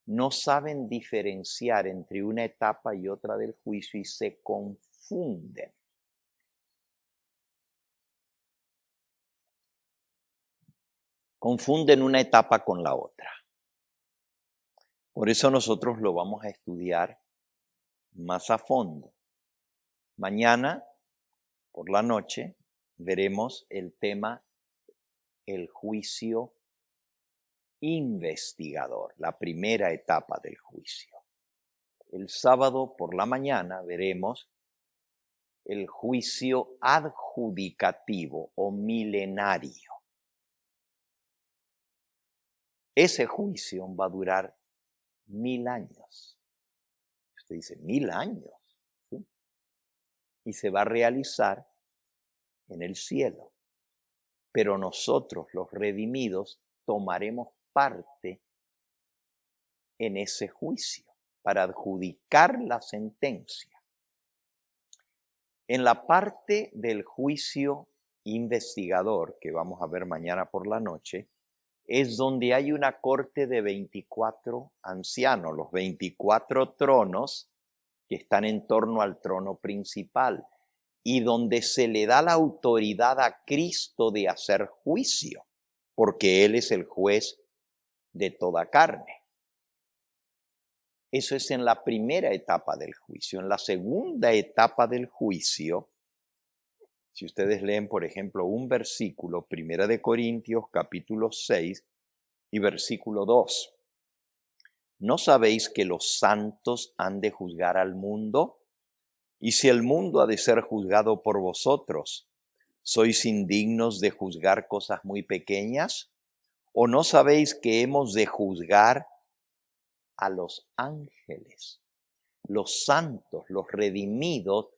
no saben diferenciar entre una etapa y otra del juicio y se confunden. Confunden una etapa con la otra. Por eso nosotros lo vamos a estudiar más a fondo. Mañana, por la noche, veremos el tema, el juicio investigador, la primera etapa del juicio. El sábado por la mañana veremos el juicio adjudicativo o milenario. Ese juicio va a durar 1000 años. Usted dice, 1000 años. ¿Sí? Y se va a realizar en el cielo. Pero nosotros, los redimidos, tomaremos parte en ese juicio para adjudicar la sentencia. En la parte del juicio investigador, que vamos a ver mañana por la noche, es donde hay una corte de 24 ancianos, los 24 tronos que están en torno al trono principal, y donde se le da la autoridad a Cristo de hacer juicio, porque Él es el juez de toda carne. Eso es en la primera etapa del juicio. En la segunda etapa del juicio, si ustedes leen, por ejemplo, un versículo, 1 de Corintios, capítulo 6 y versículo 2. ¿No sabéis que los santos han de juzgar al mundo? Y si el mundo ha de ser juzgado por vosotros, ¿sois indignos de juzgar cosas muy pequeñas? ¿O no sabéis que hemos de juzgar a los ángeles? Los santos, los redimidos,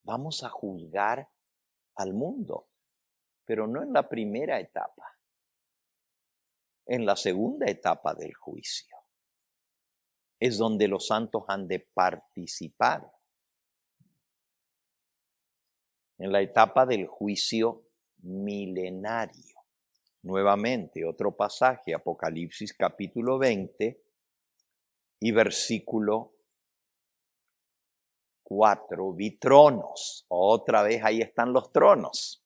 vamos a juzgar al mundo, pero no en la primera etapa, en la segunda etapa del juicio. Es donde los santos han de participar. En la etapa del juicio milenario. Nuevamente, otro pasaje, Apocalipsis capítulo 20 y versículo 4. Vi tronos. Otra vez ahí están los tronos.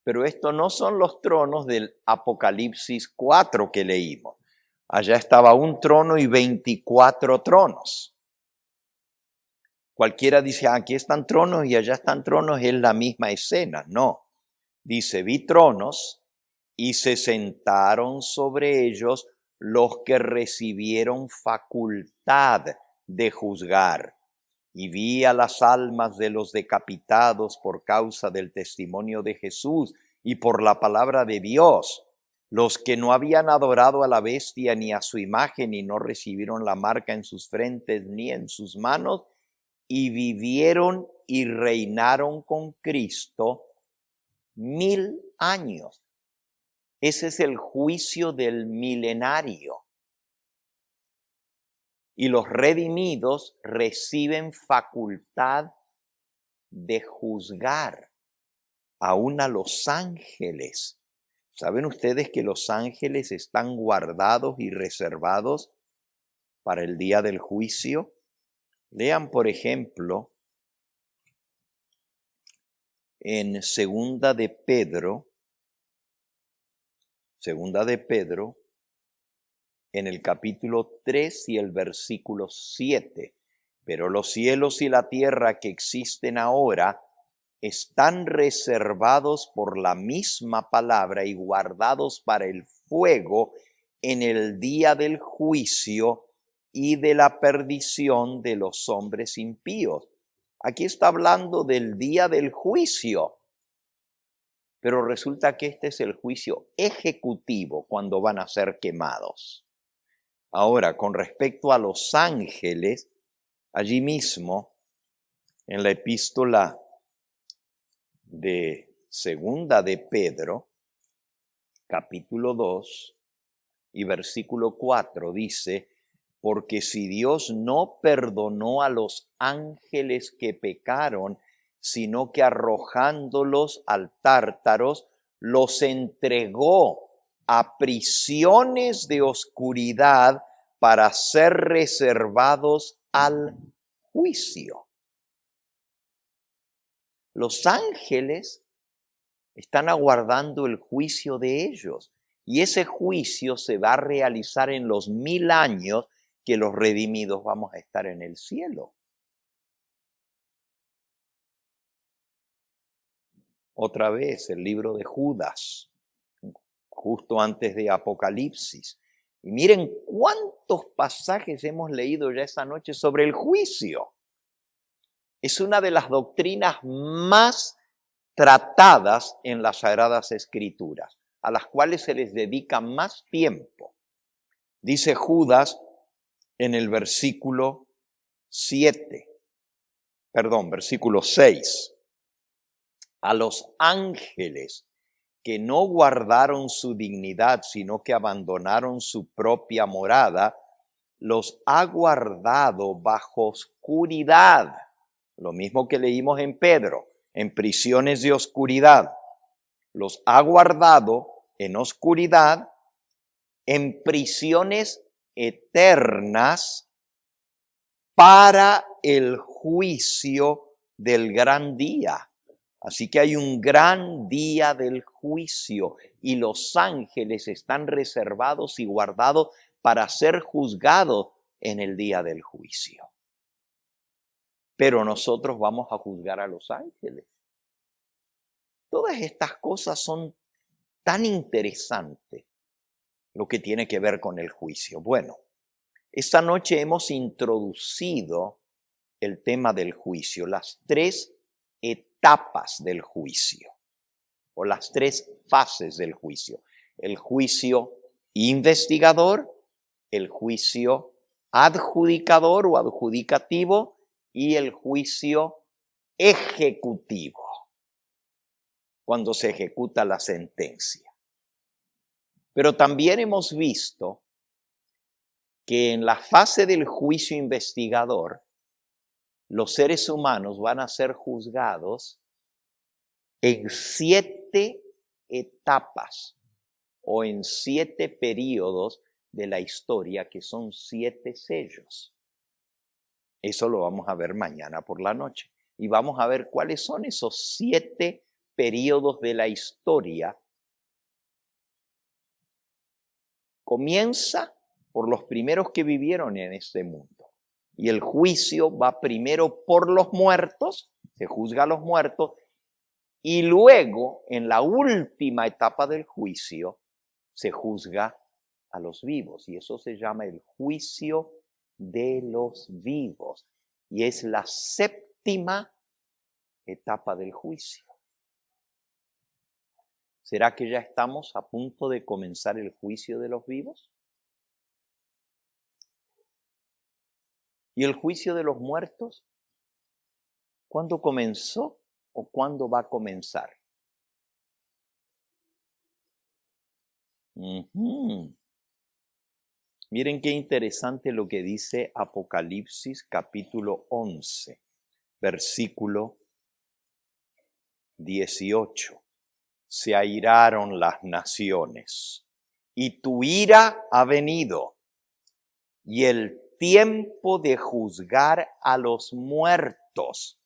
Pero estos no son los tronos del Apocalipsis 4 que leímos. Allá estaba un trono y 24 tronos. Cualquiera dice, aquí están tronos y allá están tronos, es la misma escena. No, dice, vi tronos y se sentaron sobre ellos los que recibieron facultad de juzgar. Y vi a las almas de los decapitados por causa del testimonio de Jesús y por la palabra de Dios, los que no habían adorado a la bestia ni a su imagen y no recibieron la marca en sus frentes ni en sus manos, y vivieron y reinaron con Cristo 1000 años. Ese es el juicio del milenario. Y los redimidos reciben facultad de juzgar aún a los ángeles. ¿Saben ustedes que los ángeles están guardados y reservados para el día del juicio? Lean, por ejemplo, en Segunda de Pedro, en el capítulo 3 y el versículo 7. Pero los cielos y la tierra que existen ahora están reservados por la misma palabra y guardados para el fuego en el día del juicio y de la perdición de los hombres impíos. Aquí está hablando del día del juicio, pero resulta que este es el juicio ejecutivo cuando van a ser quemados. Ahora, con respecto a los ángeles, allí mismo, en la epístola de Segunda de Pedro, capítulo 2 y versículo 4, dice, porque si Dios no perdonó a los ángeles que pecaron, sino que arrojándolos al Tártaros, los entregó a prisiones de oscuridad para ser reservados al juicio. Los ángeles están aguardando el juicio de ellos, y ese juicio se va a realizar en los 1000 años que los redimidos vamos a estar en el cielo. Otra vez el libro de Judas, justo antes de Apocalipsis. Y miren cuántos pasajes hemos leído ya esta noche sobre el juicio. Es una de las doctrinas más tratadas en las Sagradas Escrituras, a las cuales se les dedica más tiempo. Dice Judas en el versículo 6. A los ángeles que no guardaron su dignidad, sino que abandonaron su propia morada, los ha guardado bajo oscuridad. lo mismo que leímos en Pedro, en prisiones de oscuridad. Los ha guardado en oscuridad, en prisiones eternas para el juicio del gran día. Así que hay un gran día del juicio y los ángeles están reservados y guardados para ser juzgados en el día del juicio. Pero nosotros vamos a juzgar a los ángeles. Todas estas cosas son tan interesantes, lo que tiene que ver con el juicio. Bueno, esta noche hemos introducido el tema del juicio, las tres etapas del juicio, o las tres fases del juicio. El juicio investigador, el juicio adjudicador o adjudicativo y el juicio ejecutivo, cuando se ejecuta la sentencia. Pero también hemos visto que en la fase del juicio investigador, los seres humanos van a ser juzgados en 7 etapas o en 7 períodos de la historia, que son 7 sellos. Eso lo vamos a ver mañana por la noche. Y vamos a ver cuáles son esos 7 períodos de la historia. Comienza por los primeros que vivieron en este mundo. Y el juicio va primero por los muertos, se juzga a los muertos, y luego, en la última etapa del juicio, se juzga a los vivos. Y eso se llama el juicio de los vivos. Y es la 7ª etapa del juicio. ¿Será que ya estamos a punto de comenzar el juicio de los vivos? ¿Y el juicio de los muertos? ¿Cuándo comenzó o cuándo va a comenzar? Miren qué interesante lo que dice Apocalipsis capítulo 11, versículo 18. Se airaron las naciones y tu ira ha venido y el tiempo de juzgar a los muertos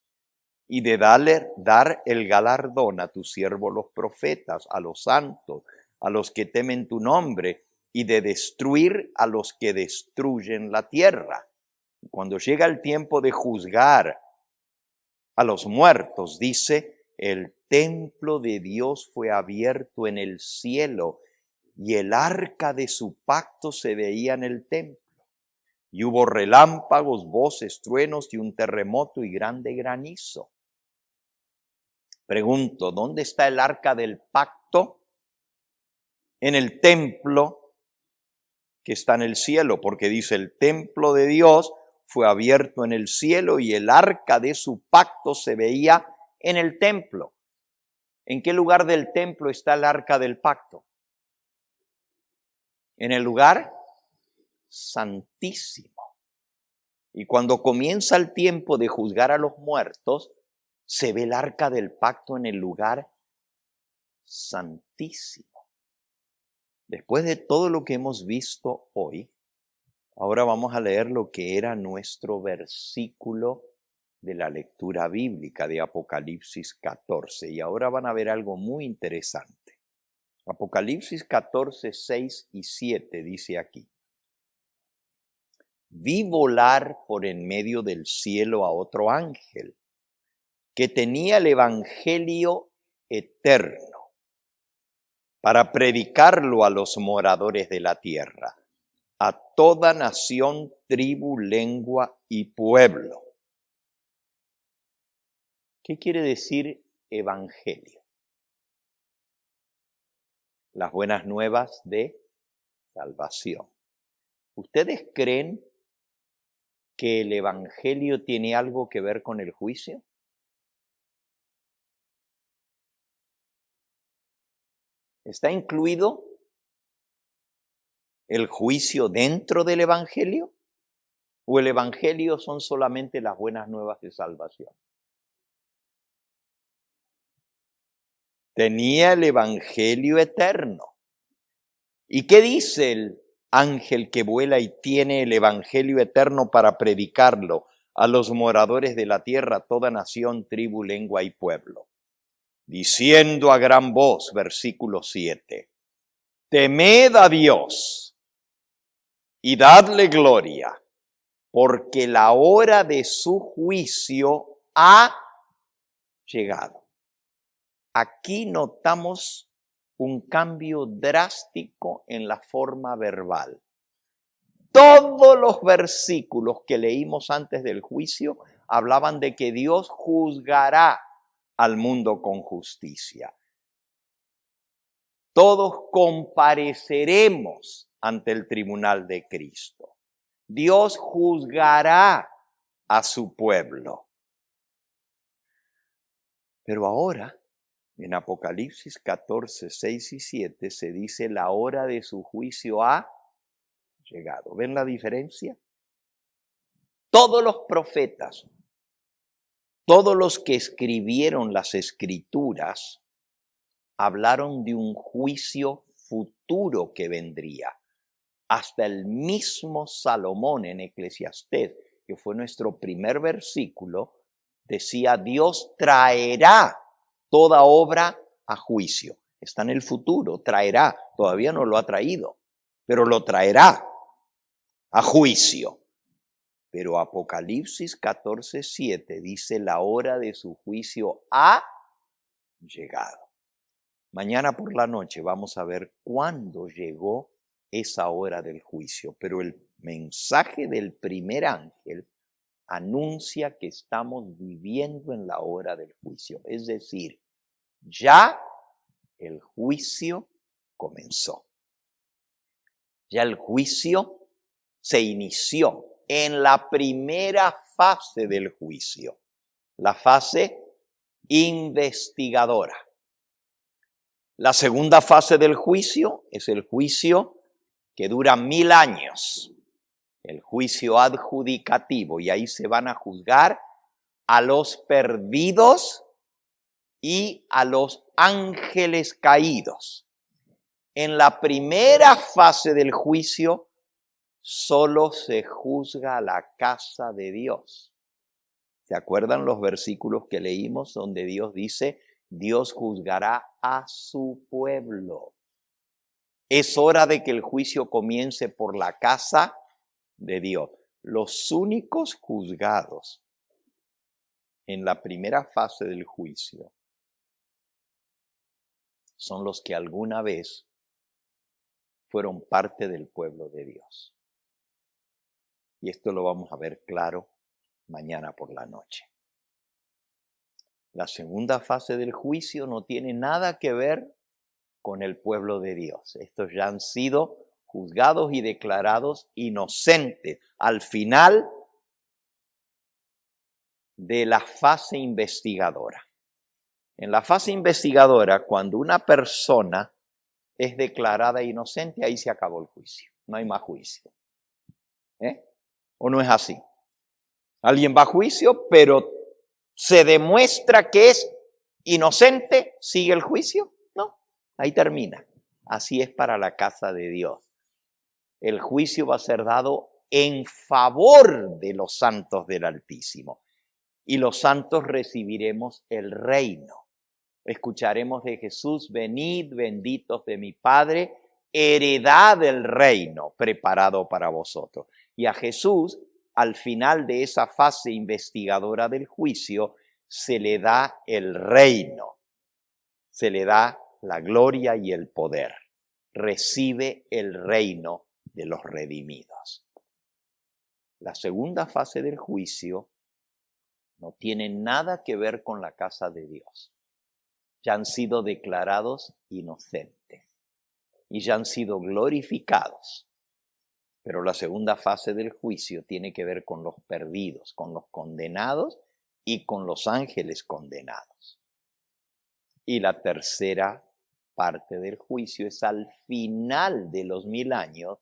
y de dar el galardón a tus siervos los profetas, a los santos, a los que temen tu nombre, y de destruir a los que destruyen la tierra. Y cuando llega el tiempo de juzgar a los muertos, dice, el templo de Dios fue abierto en el cielo y el arca de su pacto se veía en el templo. Y hubo relámpagos, voces, truenos y un terremoto y grande granizo. Pregunto, ¿dónde está el arca del pacto? En el templo que está en el cielo, porque dice el templo de Dios fue abierto en el cielo y el arca de su pacto se veía en el templo. ¿En qué lugar del templo está el arca del pacto? En el lugar santísimo. Y cuando comienza el tiempo de juzgar a los muertos, se ve el arca del pacto en el lugar santísimo. Después de todo lo que hemos visto hoy, ahora vamos a leer lo que era nuestro versículo de la lectura bíblica de Apocalipsis 14. Y ahora van a ver algo muy interesante. Apocalipsis 14, 6 y 7 dice aquí. Vi volar por en medio del cielo a otro ángel que tenía el evangelio eterno para predicarlo a los moradores de la tierra, a toda nación, tribu, lengua y pueblo. ¿Qué quiere decir evangelio? Las buenas nuevas de salvación. ¿Ustedes creen que el evangelio tiene algo que ver con el juicio? ¿Está incluido el juicio dentro del evangelio? ¿O el evangelio son solamente las buenas nuevas de salvación? Tenía el evangelio eterno. ¿Y qué dice el ángel que vuela y tiene el evangelio eterno para predicarlo a los moradores de la tierra, toda nación, tribu, lengua y pueblo? Diciendo a gran voz, versículo 7, temed a Dios y dadle gloria, porque la hora de su juicio ha llegado. Aquí notamos un cambio drástico en la forma verbal. Todos los versículos que leímos antes del juicio hablaban de que Dios juzgará al mundo con justicia. Todos compareceremos ante el tribunal de Cristo. Dios juzgará a su pueblo. Pero ahora, en Apocalipsis 14, 6 y 7, se dice la hora de su juicio ha llegado. ¿Ven la diferencia? Todos los profetas, todos los que escribieron las escrituras, hablaron de un juicio futuro que vendría. Hasta el mismo Salomón en Eclesiastés, que fue nuestro primer versículo, decía, Dios traerá toda obra a juicio. Está en el futuro, traerá. Todavía no lo ha traído, pero lo traerá a juicio. Pero Apocalipsis 14, 7 dice, la hora de su juicio ha llegado. Mañana por la noche vamos a ver cuándo llegó esa hora del juicio. Pero el mensaje del primer ángel anuncia que estamos viviendo en la hora del juicio. Es decir, ya el juicio comenzó. Ya el juicio se inició en la primera fase del juicio, la fase investigadora. La segunda fase del juicio es el juicio que dura 1000 años, el juicio adjudicativo, y ahí se van a juzgar a los perdidos y a los ángeles caídos. En la primera fase del juicio solo se juzga a la casa de Dios. ¿Se acuerdan los versículos que leímos donde Dios dice, Dios juzgará a su pueblo? Es hora de que el juicio comience por la casa de Dios. Los únicos juzgados en la primera fase del juicio son los que alguna vez fueron parte del pueblo de Dios. Y esto lo vamos a ver claro mañana por la noche. La segunda fase del juicio no tiene nada que ver con el pueblo de Dios. Estos ya han sido juzgados y declarados inocentes al final de la fase investigadora. En la fase investigadora, cuando una persona es declarada inocente, ahí se acabó el juicio. No hay más juicio. ¿O no es así? Alguien va a juicio, pero se demuestra que es inocente, ¿sigue el juicio? No, ahí termina. Así es para la casa de Dios. El juicio va a ser dado en favor de los santos del Altísimo. Y los santos recibiremos el reino. Escucharemos de Jesús, venid benditos de mi Padre, heredad del reino preparado para vosotros. Y a Jesús, al final de esa fase investigadora del juicio, se le da el reino, se le da la gloria y el poder. Recibe el reino de los redimidos. La segunda fase del juicio no tiene nada que ver con la casa de Dios. Ya han sido declarados inocentes y ya han sido glorificados. Pero la segunda fase del juicio tiene que ver con los perdidos, con los condenados y con los ángeles condenados. Y la tercera parte del juicio es al final de los 1000 años,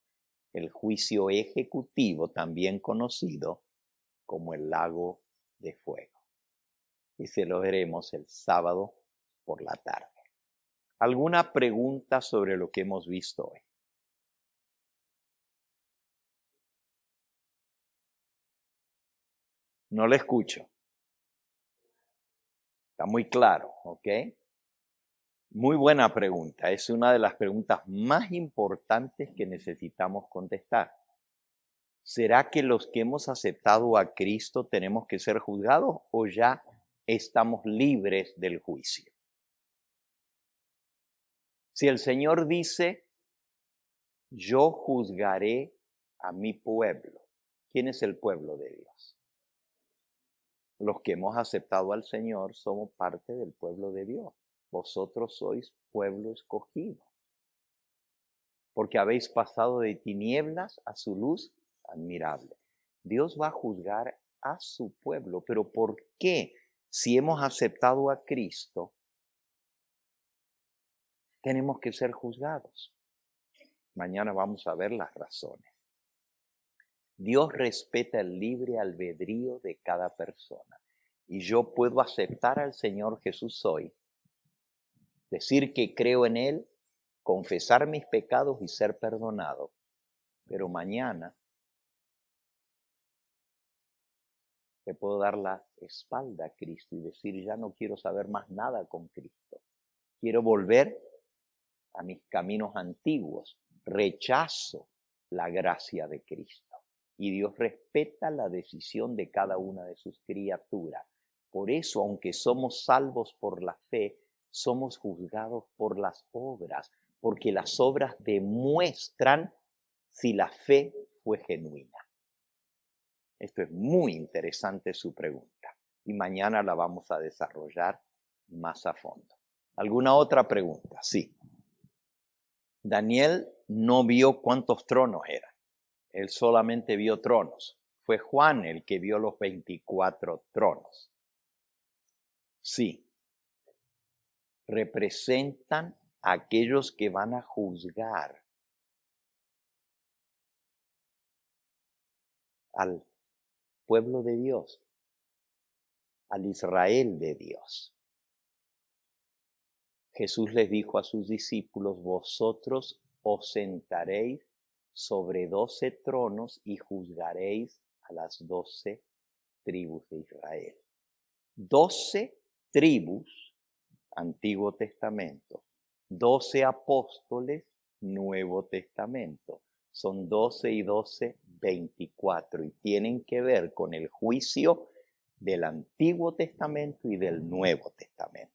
el juicio ejecutivo, también conocido como el lago de fuego. Y se lo veremos el sábado por la tarde. ¿Alguna pregunta sobre lo que hemos visto hoy? No le escucho. Está muy claro, ¿ok? Muy buena pregunta. Es una de las preguntas más importantes que necesitamos contestar. ¿Será que los que hemos aceptado a Cristo tenemos que ser juzgados o ya estamos libres del juicio? Si el Señor dice, yo juzgaré a mi pueblo, ¿quién es el pueblo de Dios? Los que hemos aceptado al Señor somos parte del pueblo de Dios. Vosotros sois pueblo escogido, porque habéis pasado de tinieblas a su luz admirable. Dios va a juzgar a su pueblo, pero ¿por qué? Si hemos aceptado a Cristo, tenemos que ser juzgados. Mañana vamos a ver las razones. Dios respeta el libre albedrío de cada persona. Y yo puedo aceptar al Señor Jesús hoy, decir que creo en Él, confesar mis pecados y ser perdonado. Pero mañana le puedo dar la espalda a Cristo y decir, ya no quiero saber más nada con Cristo. Quiero volver a mis caminos antiguos. Rechazo la gracia de Cristo. Y Dios respeta la decisión de cada una de sus criaturas. Por eso, aunque somos salvos por la fe, somos juzgados por las obras, porque las obras demuestran si la fe fue genuina. Esto es muy interesante su pregunta y mañana la vamos a desarrollar más a fondo. ¿Alguna otra pregunta? Sí. Daniel no vio cuántos tronos eran. Él solamente vio tronos. Fue Juan el que vio los 24 tronos. Sí. Representan a aquellos que van a juzgar al pueblo de Dios, al Israel de Dios. Jesús les dijo a sus discípulos, vosotros os sentaréis sobre 12 tronos y juzgaréis a las 12 tribus de Israel. 12 tribus, Antiguo Testamento. 12 apóstoles, Nuevo Testamento. Son 12 y 12, 24. Y tienen que ver con el juicio del Antiguo Testamento y del Nuevo Testamento.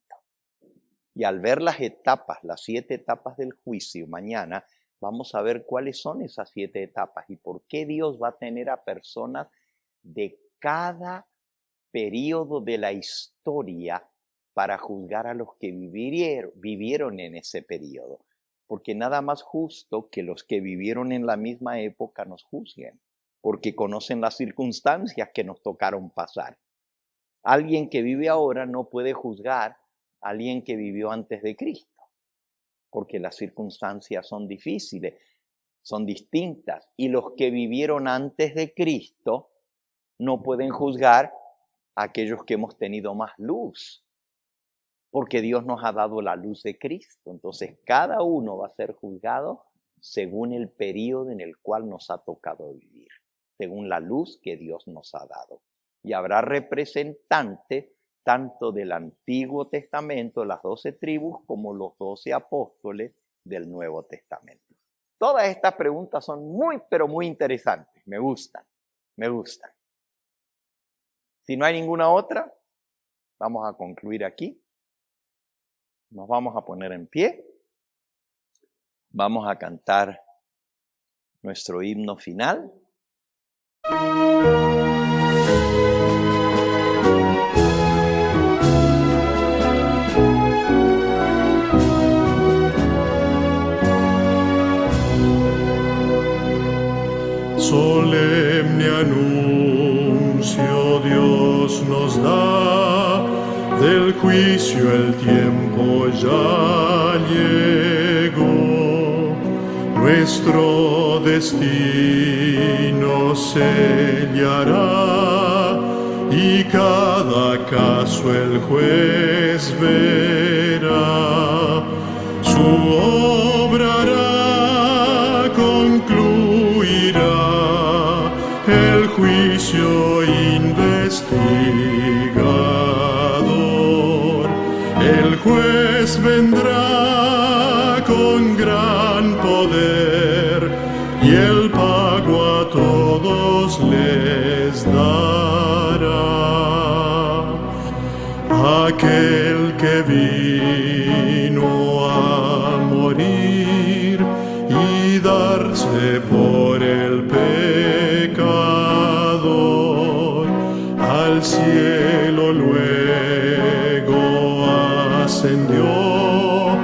Y al ver las etapas, las 7 etapas del juicio, mañana vamos a ver cuáles son esas 7 etapas y por qué Dios va a tener a personas de cada periodo de la historia para juzgar a los que vivieron en ese periodo. Porque nada más justo que los que vivieron en la misma época nos juzguen, porque conocen las circunstancias que nos tocaron pasar. Alguien que vive ahora no puede juzgar a alguien que vivió antes de Cristo, porque las circunstancias son difíciles, son distintas, y los que vivieron antes de Cristo no pueden juzgar a aquellos que hemos tenido más luz, porque Dios nos ha dado la luz de Cristo. Entonces, cada uno va a ser juzgado según el periodo en el cual nos ha tocado vivir, según la luz que Dios nos ha dado. Y habrá representantes tanto del Antiguo Testamento, las 12 tribus, como los 12 apóstoles del Nuevo Testamento. Todas estas preguntas son muy, pero muy interesantes. Me gustan, me gustan. Si no hay ninguna otra, vamos a concluir aquí. Nos vamos a poner en pie. Vamos a cantar nuestro himno final. Solemne anuncio Dios nos da, del juicio el tiempo ya llegó. nuestro destino sellará, y cada caso el juez verá. Su obra hará, concluirá el juicio investigador. El juez vendrá con gran poder, y el pago a todos les dará. Aquel que vino a morir y darse por el pecador, al cielo luego ascendió,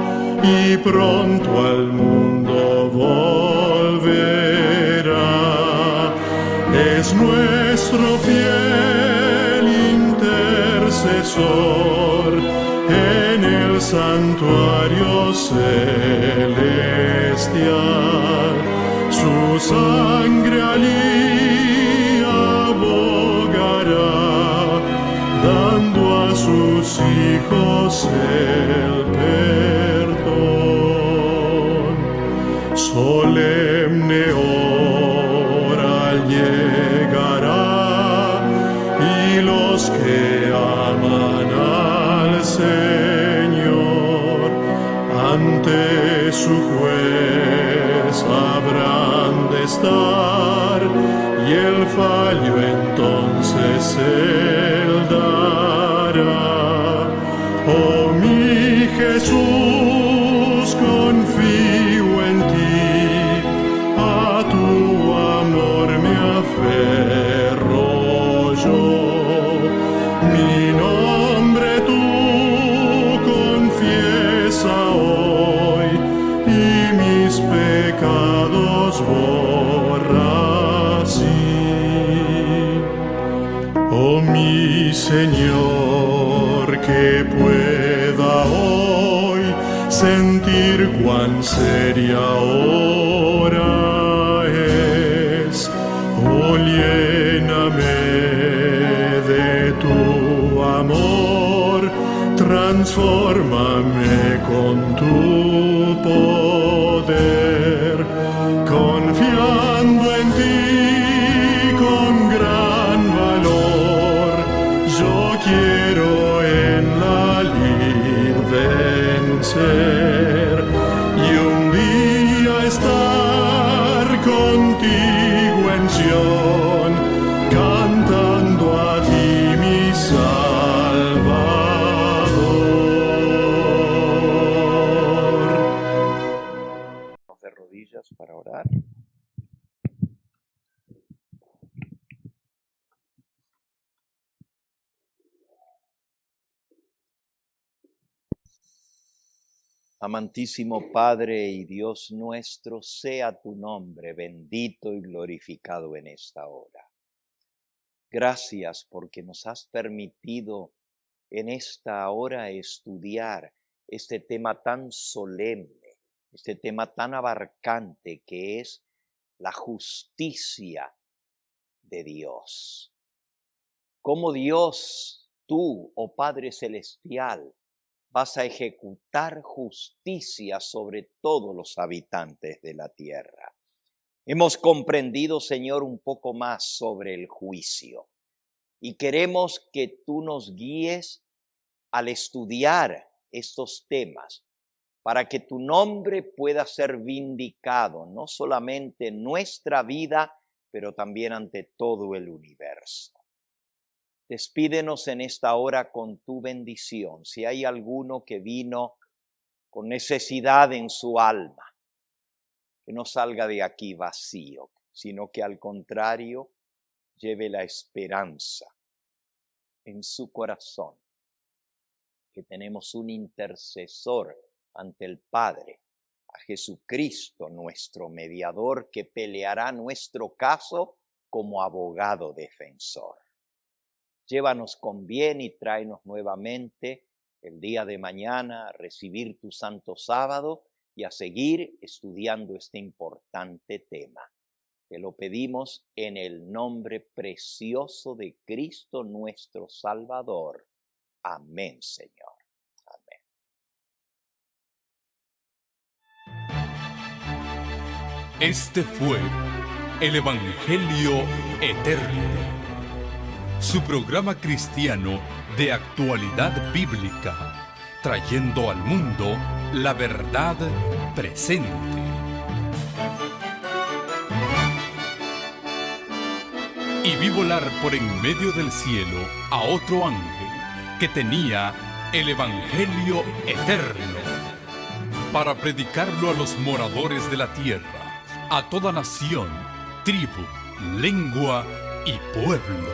y pronto al mundo volverá. Es nuestro fiel intercesor en el santuario celestial. Su sangre allí abogará, dando a sus hijos el perdón. Solemne hora llegará, y los que aman al Señor ante su juez habrán de estar, y el fallo entonces él dará. Oh mi Jesús, confío en ti, a tu amor me aferro yo. Mi nombre tú confiesa hoy, y mis pecados borra así. Oh mi Señor, que pueda hoy sentir cuán seria hora es. Oh, lléname de tu amor, transfórmame con tu poder, confiando en ti con gran valor. Yo quiero en la lid vencer, y un día estar contigo en Sion, cantando a ti mi Salvador. De rodillas para orar. Amantísimo Padre y Dios nuestro, sea tu nombre bendito y glorificado en esta hora. Gracias porque nos has permitido en esta hora estudiar este tema tan solemne, este tema tan abarcante que es la justicia de Dios. Cómo Dios, tú, oh Padre Celestial, vas a ejecutar justicia sobre todos los habitantes de la tierra. Hemos comprendido, Señor, un poco más sobre el juicio y queremos que tú nos guíes al estudiar estos temas para que tu nombre pueda ser vindicado, no solamente en nuestra vida, pero también ante todo el universo. Despídenos en esta hora con tu bendición. Si hay alguno que vino con necesidad en su alma, que no salga de aquí vacío, sino que al contrario lleve la esperanza en su corazón, que tenemos un intercesor ante el Padre, a Jesucristo, nuestro mediador, que peleará nuestro caso como abogado defensor. Llévanos con bien y tráenos nuevamente el día de mañana a recibir tu santo sábado y a seguir estudiando este importante tema. Te lo pedimos en el nombre precioso de Cristo nuestro Salvador. Amén, Señor. Amén. Este fue el Evangelio Eterno, su programa cristiano de actualidad bíblica, trayendo al mundo la verdad presente. Y vi volar por en medio del cielo a otro ángel que tenía el Evangelio Eterno, para predicarlo a los moradores de la tierra, a toda nación, tribu, lengua y pueblo.